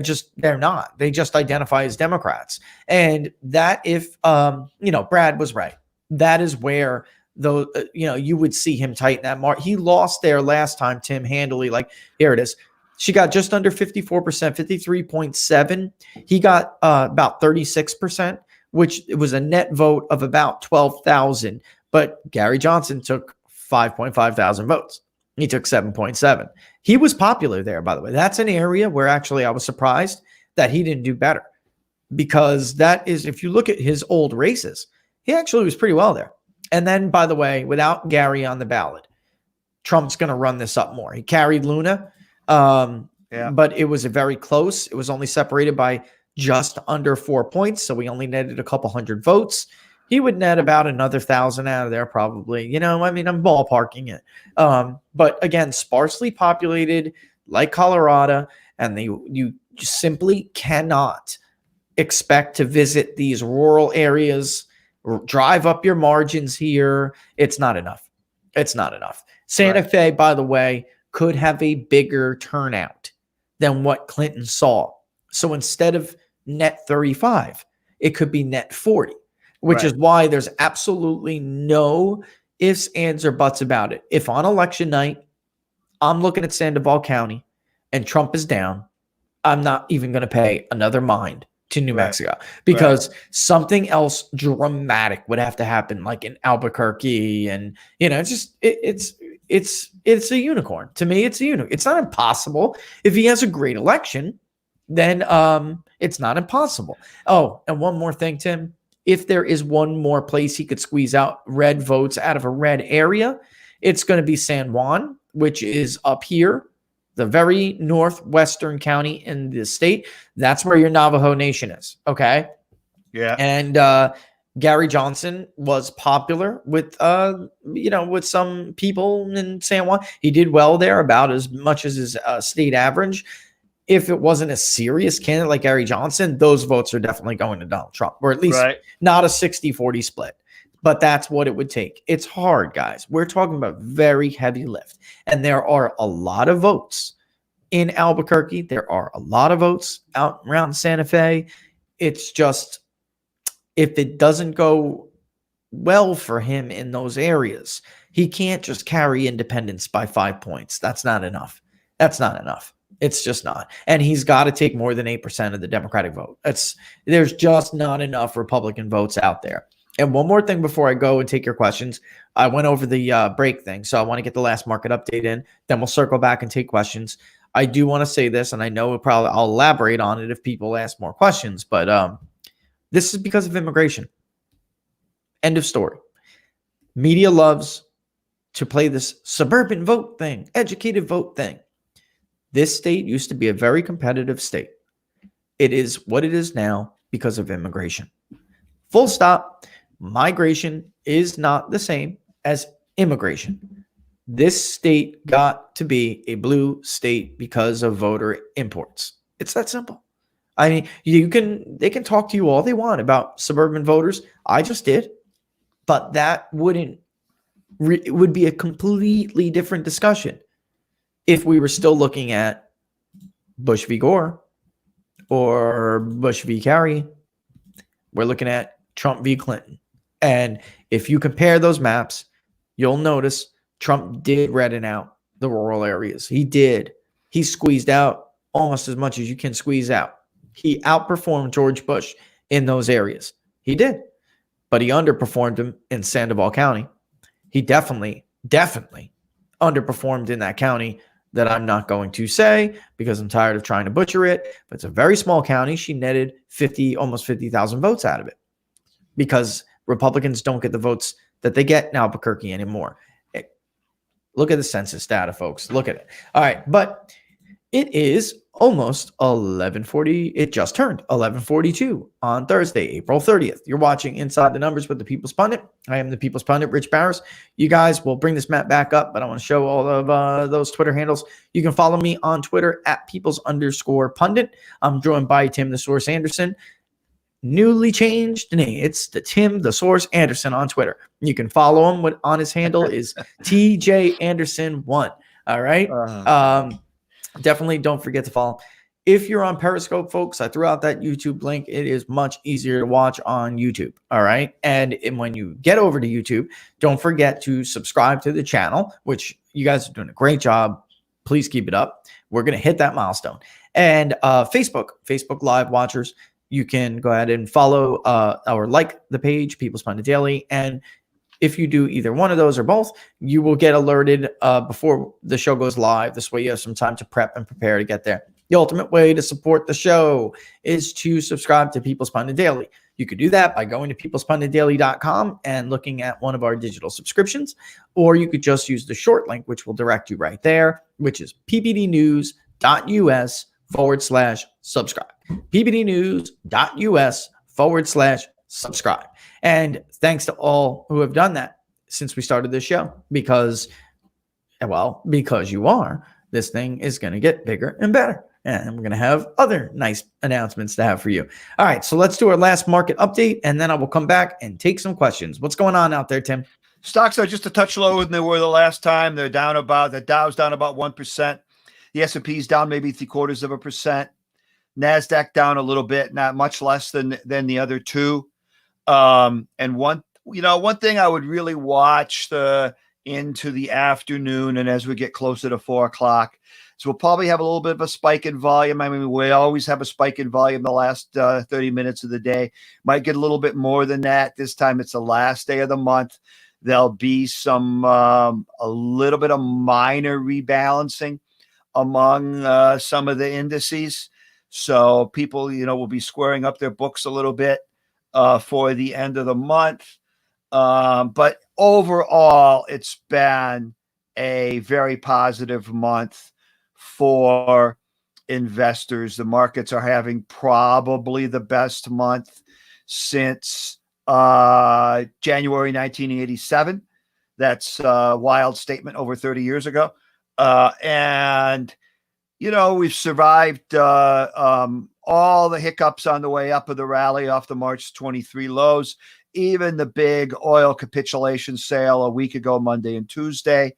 not. They just identify as Democrats. And that if, Brad was right. That is where you would see him tighten that mark. He lost there last time, Tim, handily. Like, here it is. She got just under 54%, 53.7. He got about 36%, which was a net vote of about 12,000. But Gary Johnson took 5.5 thousand votes. He took 7.7. He was popular there, by the way. That's an area where actually I was surprised that he didn't do better, because that is, if you look at his old races, he actually was pretty well there. And then, by the way, without Gary on the ballot, Trump's going to run this up more. He carried Luna. But it was very close. It was only separated by just under 4 points. So we only netted a couple hundred votes. He would net about another 1,000 out of there, probably. I'm ballparking it. But again, sparsely populated like Colorado, and you simply cannot expect to visit these rural areas, drive up your margins here. It's not enough. Santa Fe, by the way, could have a bigger turnout than what Clinton saw. So instead of net 35, it could be net 40, which is why there's absolutely no ifs, ands, or buts about it. If on election night, I'm looking at Sandoval County and Trump is down, I'm not even going to pay another mind to New Mexico, because something else dramatic would have to happen, like in Albuquerque, and it's a unicorn. To me, it's a unicorn. It's not impossible. If he has a great election, then it's not impossible. Oh, and one more thing, Tim. If there is one more place he could squeeze out red votes out of a red area, it's going to be San Juan, which is up here, the very northwestern county in the state. That's where your Navajo Nation is. Okay. Yeah. And Gary Johnson was popular with with some people in San Juan. He did well there, about as much as his state average. If it wasn't a serious candidate like Gary Johnson, those votes are definitely going to Donald Trump, or at least not a 60-40 split. But that's what it would take. It's hard, guys. We're talking about very heavy lift. And there are a lot of votes in Albuquerque. There are a lot of votes out around Santa Fe. It's just, if it doesn't go well for him in those areas, he can't just carry independents by 5 points. That's not enough. That's not enough. It's just not. And he's got to take more than 8% of the Democratic vote. There's just not enough Republican votes out there. And one more thing before I go and take your questions. I went over the break thing, so I want to get the last market update in. Then we'll circle back and take questions. I do want to say this, and I know I'll elaborate on it if people ask more questions, but this is because of immigration. End of story. Media loves to play this suburban vote thing, educated vote thing. This state used to be a very competitive state. It is what it is now because of immigration. Full stop. Migration is not the same as immigration. This state got to be a blue state because of voter imports. It's that simple. I mean, they can talk to you all they want about suburban voters. I just did, but that it would be a completely different discussion if we were still looking at Bush v. Gore or Bush v. Kerry. We're looking at Trump v. Clinton. And if you compare those maps, you'll notice Trump did redden out the rural areas. He did. He squeezed out almost as much as you can squeeze out. He outperformed George Bush in those areas. He did. But he underperformed him in Sandoval County. He definitely underperformed in that county that I'm not going to say because I'm tired of trying to butcher it. But it's a very small county. She netted almost 50,000 votes out of it because Republicans don't get the votes that they get in Albuquerque anymore. Look at the census data, folks. Look at it. All right. But it is almost 11:40. It just turned 11:42 on Thursday, April 30th. You're watching Inside the Numbers with the People's Pundit. I am the People's Pundit, Rich Barris. You guys will bring this map back up, but I want to show all of those Twitter handles. You can follow me on Twitter at Peoples_Pundit. I'm joined by Tim the Source Anderson. Newly changed name. It's the Tim the Source Anderson on Twitter. You can follow him on his handle is TJ Anderson1. All right. Definitely don't forget to follow. If you're on Periscope, folks, I threw out that YouTube link. It is much easier to watch on YouTube. All right. And when you get over to YouTube, don't forget to subscribe to the channel, which you guys are doing a great job. Please keep it up. We're going to hit that milestone. And Facebook Live watchers, you can go ahead and follow or like the page, People's Pundit Daily. And if you do either one of those or both, you will get alerted before the show goes live. This way you have some time to prep and prepare to get there. The ultimate way to support the show is to subscribe to People's Pundit Daily. You could do that by going to peoplespunditdaily.com and looking at one of our digital subscriptions, or you could just use the short link, which will direct you right there, which is ppdnews.us/subscribe. ppdnews.us/subscribe. And thanks to all who have done that since we started this show, because you are, this thing is going to get bigger and better. And we're going to have other nice announcements to have for you. All right, so let's do our last market update, and then I will come back and take some questions. What's going on out there, Tim? Stocks are just a touch lower than they were the last time. The Dow's down about 1%. The S&P's down maybe 0.75%. Nasdaq down a little bit, not much less than the other two. And one one thing I would really watch into the afternoon, and as we get closer to 4 o'clock, so we'll probably have a little bit of a spike in volume. I mean, we always have a spike in volume the last 30 minutes of the day. Might get a little bit more than that. This time it's the last day of the month. There'll be some a little bit of minor rebalancing among some of the indices. So people, will be squaring up their books a little bit for the end of the month. But overall, it's been a very positive month for investors. The markets are having probably the best month since January 1987. That's a wild statement over 30 years ago. And we've survived all the hiccups on the way up of the rally off the March 23 lows, even the big oil capitulation sale a week ago, Monday and Tuesday.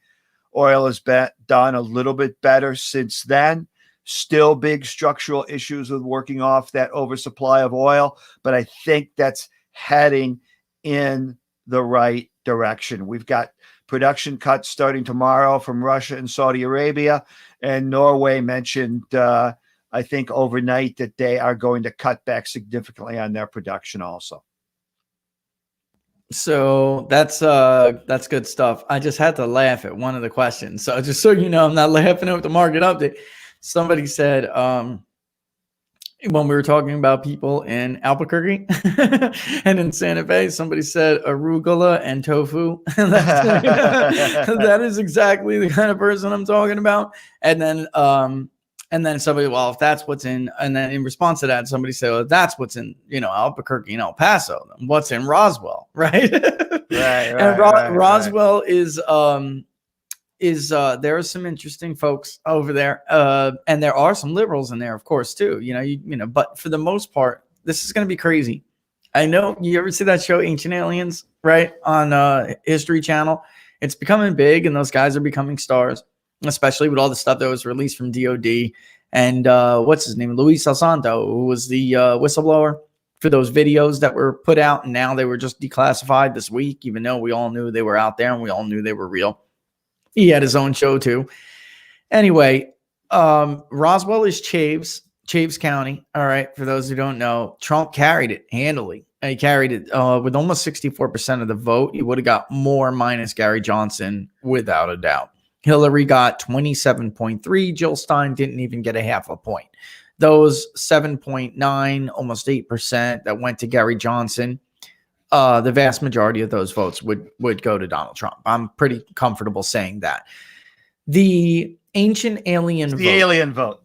Oil has done a little bit better since then. Still big structural issues with working off that oversupply of oil, but I think that's heading in the right direction. We've got production cuts starting tomorrow from Russia and Saudi Arabia, and Norway mentioned, I think overnight, that they are going to cut back significantly on their production also. So that's good stuff. I just had to laugh at one of the questions. So just so you know, I'm not laughing at the market update. Somebody said, when we were talking about people in Albuquerque and in Santa Fe, somebody said arugula and tofu. That is exactly the kind of person I'm talking about. And then somebody, well, if that's what's in, and then in response to that, somebody said, well, that's what's in, Albuquerque and El Paso. What's in Roswell, right? Right. Roswell is there are some interesting folks over there, and there are some liberals in there, of course, too. But for the most part, this is going to be crazy. I know you ever see that show Ancient Aliens, right, on History Channel? It's becoming big, and those guys are becoming stars, especially with all the stuff that was released from DOD and what's his name, Luis Alsanto, who was the whistleblower for those videos that were put out, and now they were just declassified this week, even though we all knew they were out there and we all knew they were real. He had his own show too. Anyway, Roswell is Chaves County. All right. For those who don't know, Trump carried it handily. He carried it with almost 64% of the vote. He would have got more minus Gary Johnson without a doubt. Hillary got 27.3. Jill Stein didn't even get a half a point. Those 7.9, almost 8% that went to Gary Johnson, the vast majority of those votes would go to Donald Trump. I'm pretty comfortable saying that. The ancient alien vote. Alien vote.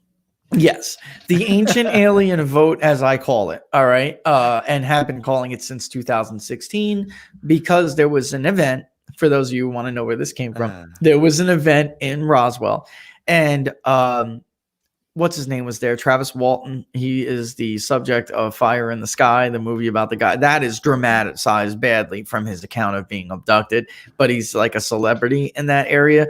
Yes. The ancient alien vote, as I call it. All right. And have been calling it since 2016 because there was an event. For those of you who want to know where this came from, there was an event in Roswell, and what's his name was there? Travis Walton. He is the subject of Fire in the Sky, the movie about the guy that is dramatized badly from his account of being abducted, but he's like a celebrity in that area.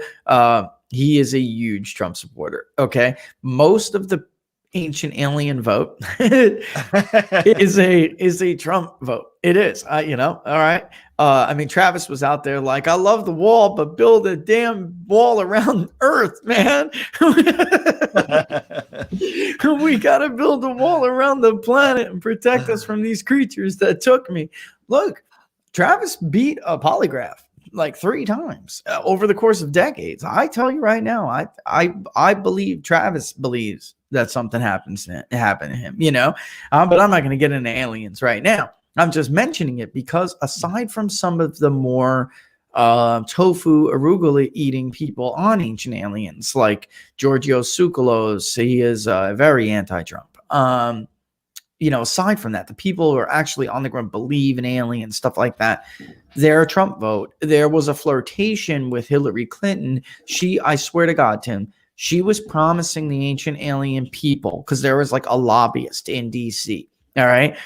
He is a huge Trump supporter. Okay. Most of the ancient alien vote is a Trump vote. It is, all right. I mean, Travis was out there like, I love the wall, but build a damn wall around Earth, man. We got to build a wall around the planet and protect us from these creatures that took me. Look, Travis beat a polygraph like 3 times over the course of decades. I tell you right now, I believe Travis believes that something happened to him, but I'm not going to get into aliens right now. I'm just mentioning it because aside from some of the more tofu arugula eating people on Ancient Aliens, like Georgios Tsoukalos, he is very anti-Trump. Aside from that, the people who are actually on the ground believe in aliens, stuff like that, they're a Trump vote. There was a flirtation with Hillary Clinton. I swear to God, Tim, she was promising the ancient alien people, because there was like a lobbyist in DC. All right.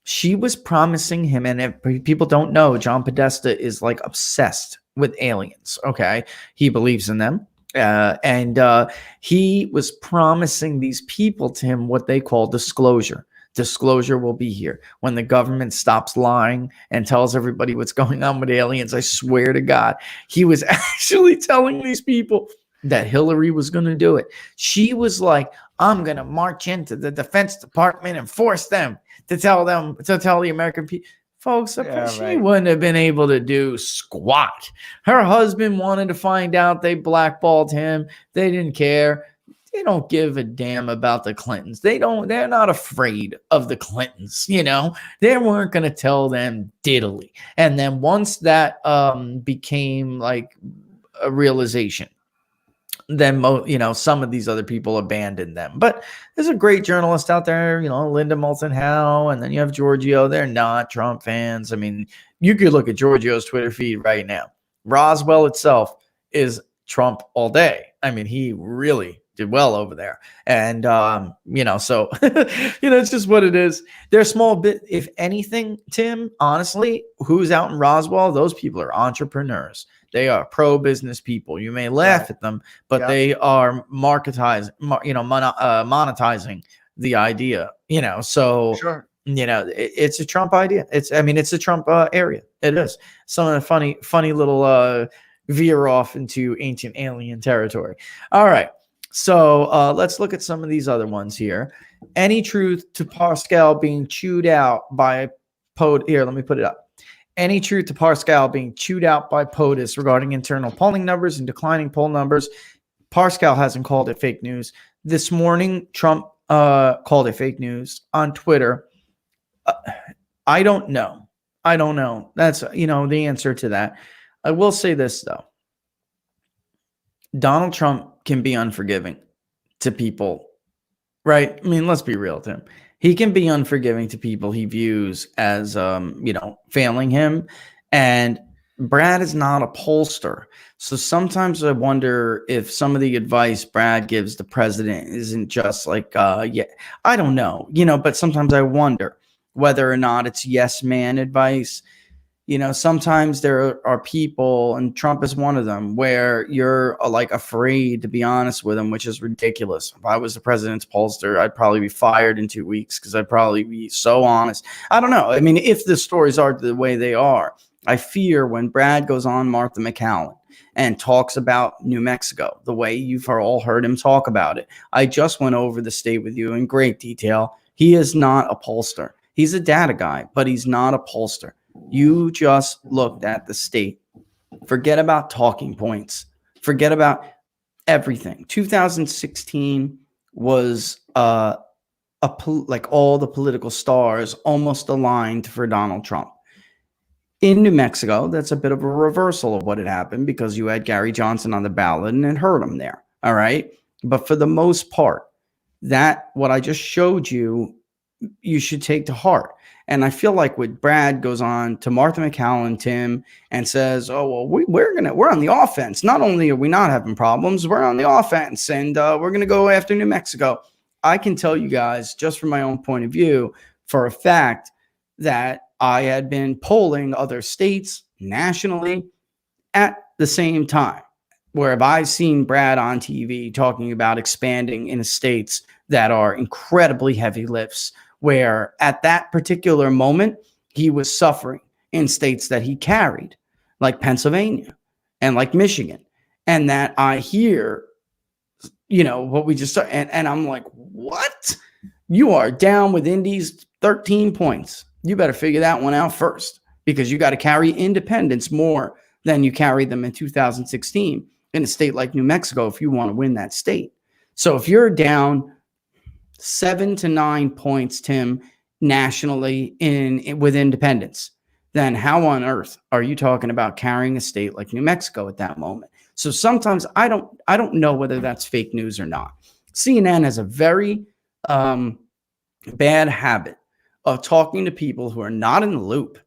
She was promising him, and if people don't know, John Podesta is like obsessed with aliens. Okay. He believes in them. And he was promising these people to him what they call disclosure. disclosure will be here. When the government stops lying and tells everybody what's going on with aliens, I swear to God, he was actually telling these people that Hillary was going to do it. She was like, I'm going to march into the Defense Department and force them to tell the American people. Folks, she wouldn't have been able to do squat. Her husband wanted to find out. They blackballed him. They didn't care. They don't give a damn about the Clintons. They're not afraid of the Clintons. You know, they weren't going to tell them diddly. And then once that became like a realization, then some of these other people abandoned them. But there's a great journalist out there, Linda Moulton Howe, and then you have Giorgio. They're not Trump fans. I mean, you could look at Giorgio's Twitter feed right now. Roswell itself is Trump all day. I mean, he really did well over there. And, so, it's just what it is. They're a small bit, if anything, Tim, honestly, who's out in Roswell, those people are entrepreneurs. They are pro-business people. You may laugh at them, but they are monetizing the idea, so, sure. It's a Trump idea. It's a Trump area. It is some of the funny little veer off into ancient alien territory. All right. So let's look at some of these other ones here. Any truth to Pascal being chewed out by Here, let me put it up. Any truth to Pascal being chewed out by POTUS regarding internal polling numbers and declining poll numbers? Pascal hasn't called it fake news. This morning, Trump called it fake news on Twitter. I don't know. That's, the answer to that. I will say this, though. Donald Trump can be unforgiving to people, right? I mean, let's be real, Tim. He can be unforgiving to people he views as, failing him. And Brad is not a pollster. So sometimes I wonder if some of the advice Brad gives the president isn't just like, I don't know, but sometimes I wonder whether or not it's yes man advice. Sometimes there are people, and Trump is one of them, where you're like afraid to be honest with him, which is ridiculous. If I was the president's pollster, I'd probably be fired in 2 weeks because I'd probably be so honest. I don't know. I mean, if the stories are the way they are, I fear when Brad goes on Martha McCallum and talks about New Mexico, the way you've all heard him talk about it. I just went over the state with you in great detail. He is not a pollster. He's a data guy, but he's not a pollster. You just looked at the state. Forget about talking points. Forget about everything. 2016 was like all the political stars almost aligned for Donald Trump. In New Mexico, that's a bit of a reversal of what had happened because you had Gary Johnson on the ballot and it hurt him there. All right. But for the most part, what I just showed you, you should take to heart. And I feel like when Brad goes on to Martha McCallum, Tim, and says, "Oh well, we're on the offense. Not only are we not having problems, we're on the offense, and we're gonna go after New Mexico." I can tell you guys, just from my own point of view, for a fact that I had been polling other states nationally at the same time. Where have I seen Brad on TV talking about expanding in states that are incredibly heavy lifts? Where at that particular moment, he was suffering in states that he carried, like Pennsylvania and like Michigan. And that I hear, what we just saw. And I'm like, what? You are down with Indy's 13 points. You better figure that one out first because you got to carry independents more than you carried them in 2016 in a state like New Mexico if you want to win that state. So if you're down 7 to 9 points, Tim, nationally with independents, then how on earth are you talking about carrying a state like New Mexico at that moment? So sometimes I don't know whether that's fake news or not. CNN has a very bad habit of talking to people who are not in the loop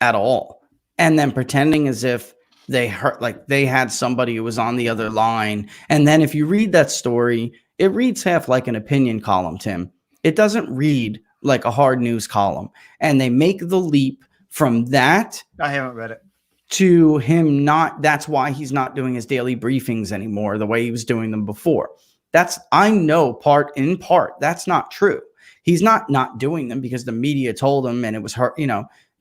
at all and then pretending as if they heard, like they had somebody who was on the other line. And then if you read that story, it reads half like an opinion column, Tim. It doesn't read like a hard news column. And they make the leap from that. I haven't read it. To him not. That's why he's not doing his daily briefings anymore the way he was doing them before. I know in part, that's not true. He's not doing them because the media told him and it was hard.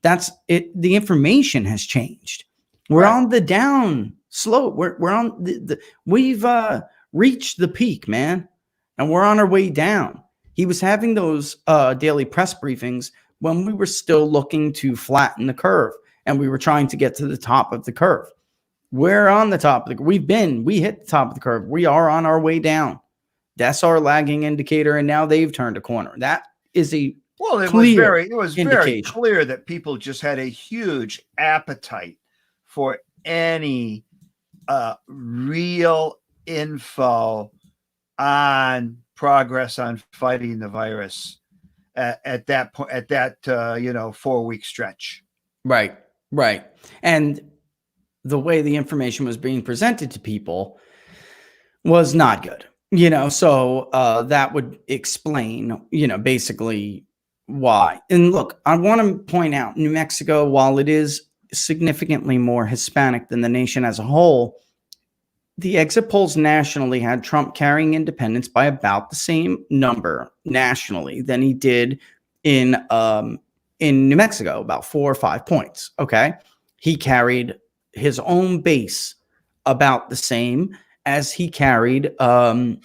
That's it. The information has changed. We're on the down slope. We're on we've reached the peak, man, and we're on our way down. He was having those daily press briefings when we were still looking to flatten the curve and we were trying to get to the top of the curve. We're on the top of the, we hit the top of the curve. We are on our way down. That's our lagging indicator. And now they've turned a corner. That is a it was very clear that people just had a huge appetite for any real info on progress on fighting the virus at that point, at that 4-week stretch. Right. And the way the information was being presented to people was not good, so that would explain, basically why. And look, I want to point out New Mexico, while it is significantly more Hispanic than the nation as a whole, the exit polls nationally had Trump carrying independents by about the same number nationally than he did in New Mexico, about 4 or 5 points. Okay. He carried his own base about the same as he carried in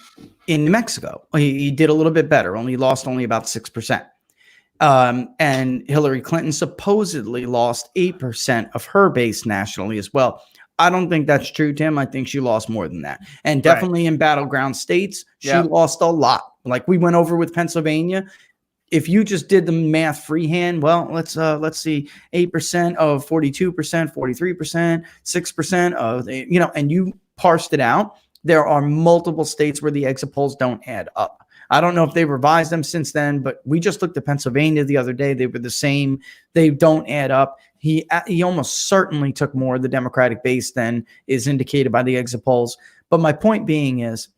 New Mexico. He did a little bit better, lost only about 6%. And Hillary Clinton supposedly lost 8% of her base nationally as well. I don't think that's true, Tim. I think she lost more than that. And definitely in battleground states, she lost a lot. Like we went over with Pennsylvania. If you just did the math freehand, well, let's see, 8% of 42%, 43%, 6% of, and you parsed it out. There are multiple states where the exit polls don't add up. I don't know if they revised them since then, but we just looked at Pennsylvania the other day. They were the same. They don't add up. He almost certainly took more of the Democratic base than is indicated by the exit polls. But my point being is,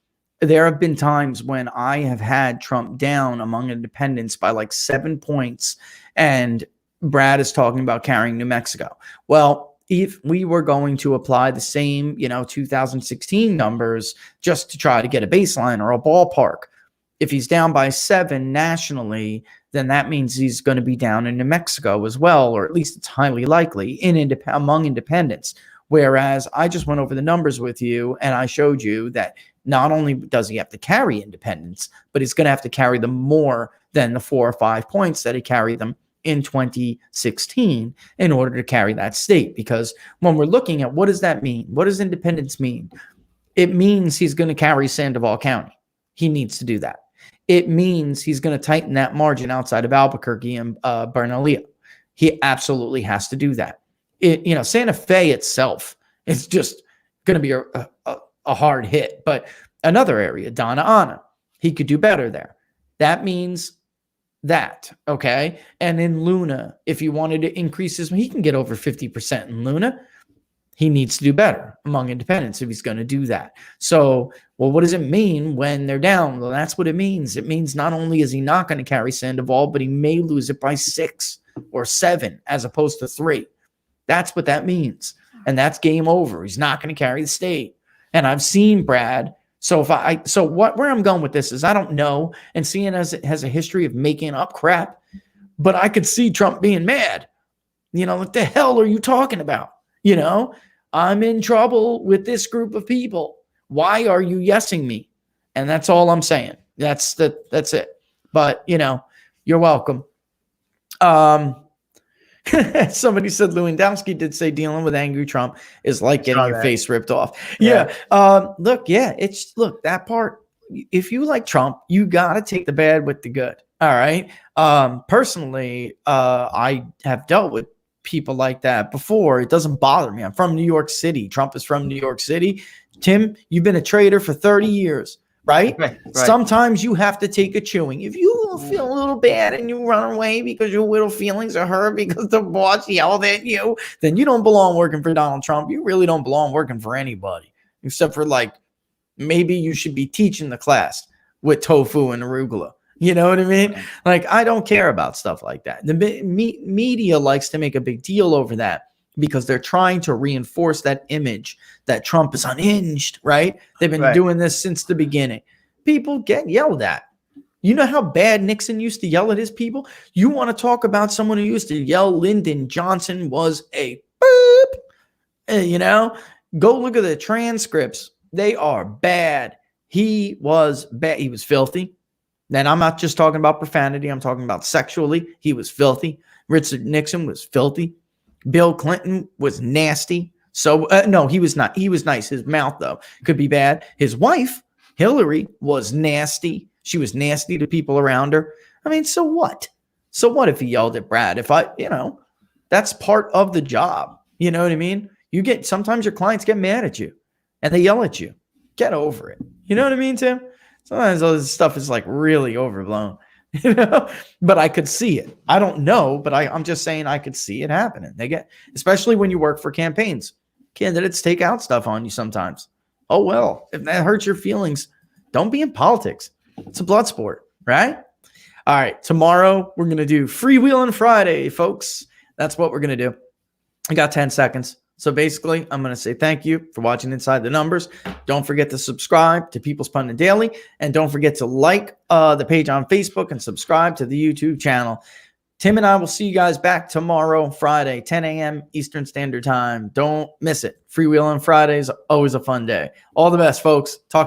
there have been times when I have had Trump down among independents by like 7 points, and Brad is talking about carrying New Mexico. Well, if we were going to apply the same, 2016 numbers just to try to get a baseline or a ballpark, if he's down by 7 nationally, then that means he's going to be down in New Mexico as well, or at least it's highly likely among independents. Whereas I just went over the numbers with you and I showed you that not only does he have to carry independents, but he's going to have to carry them more than the 4 or 5 points that he carried them in 2016 in order to carry that state. Because when we're looking at what does that mean? What does independence mean? It means he's going to carry Sandoval County. He needs to do that. It means he's going to tighten that margin outside of Albuquerque and Bernalillo. He absolutely has to do that. Santa Fe itself is just going to be a hard hit. But another area, Donna Ana, he could do better there. That means that, okay? And in Luna, if he wanted to increase he can get over 50% in Luna. He needs to do better among independents if he's going to do that. So, well, what does it mean when they're down? Well, that's what it means. It means not only is he not going to carry Sandoval, but he may lose it by 6 or 7 as opposed to 3. That's what that means. And that's game over. He's not going to carry the state. And I've seen Brad. So where I'm going with this is I don't know. And CNN has a history of making up crap, but I could see Trump being mad. What the hell are you talking about? I'm in trouble with this group of people. Why are you yesing me? And that's all I'm saying. That's it. But, you're welcome. Somebody said Lewandowski did say dealing with angry Trump is like getting your face ripped off. Yeah. Look, that part, if you like Trump, you got to take the bad with the good. All right. Personally, I have dealt with people like that before. It doesn't bother me. I'm from New York City. Trump is from New York City. Tim, you've been a trader for 30 years, right? Right. Sometimes you have to take a chewing. If you feel a little bad and you run away because your little feelings are hurt because the boss yelled at you, then you don't belong working for Donald Trump. You really don't belong working for anybody, except for maybe you should be teaching the class with tofu and arugula. You know what I mean? I don't care about stuff like that. The media likes to make a big deal over that because they're trying to reinforce that image that Trump is unhinged, right? They've been doing this since the beginning. People get yelled at. You know how bad Nixon used to yell at his people? You want to talk about someone who used to yell Lyndon Johnson was a boop? Go look at the transcripts. They are bad. He was bad. He was filthy. And I'm not just talking about profanity. I'm talking about sexually. He was filthy. Richard Nixon was filthy. Bill Clinton was nasty. So, no, he was not. He was nice. His mouth, though, could be bad. His wife, Hillary, was nasty. She was nasty to people around her. I mean, so what? So what if he yelled at Brad? That's part of the job. You know what I mean? Sometimes your clients get mad at you and they yell at you. Get over it. You know what I mean, Tim? Sometimes all this stuff is like really overblown, but I could see it. I don't know, but I'm just saying I could see it happening. Especially when you work for campaigns, candidates take out stuff on you sometimes. Oh, well, if that hurts your feelings, don't be in politics. It's a blood sport, right? All right. Tomorrow we're going to do Freewheeling Friday, folks. That's what we're going to do. I got 10 seconds. So basically, I'm going to say thank you for watching Inside the Numbers. Don't forget to subscribe to People's Pundit Daily. And don't forget to like the page on Facebook and subscribe to the YouTube channel. Tim and I will see you guys back tomorrow, Friday, 10 a.m. Eastern Standard Time. Don't miss it. Freewheeling Friday is always a fun day. All the best, folks. Talk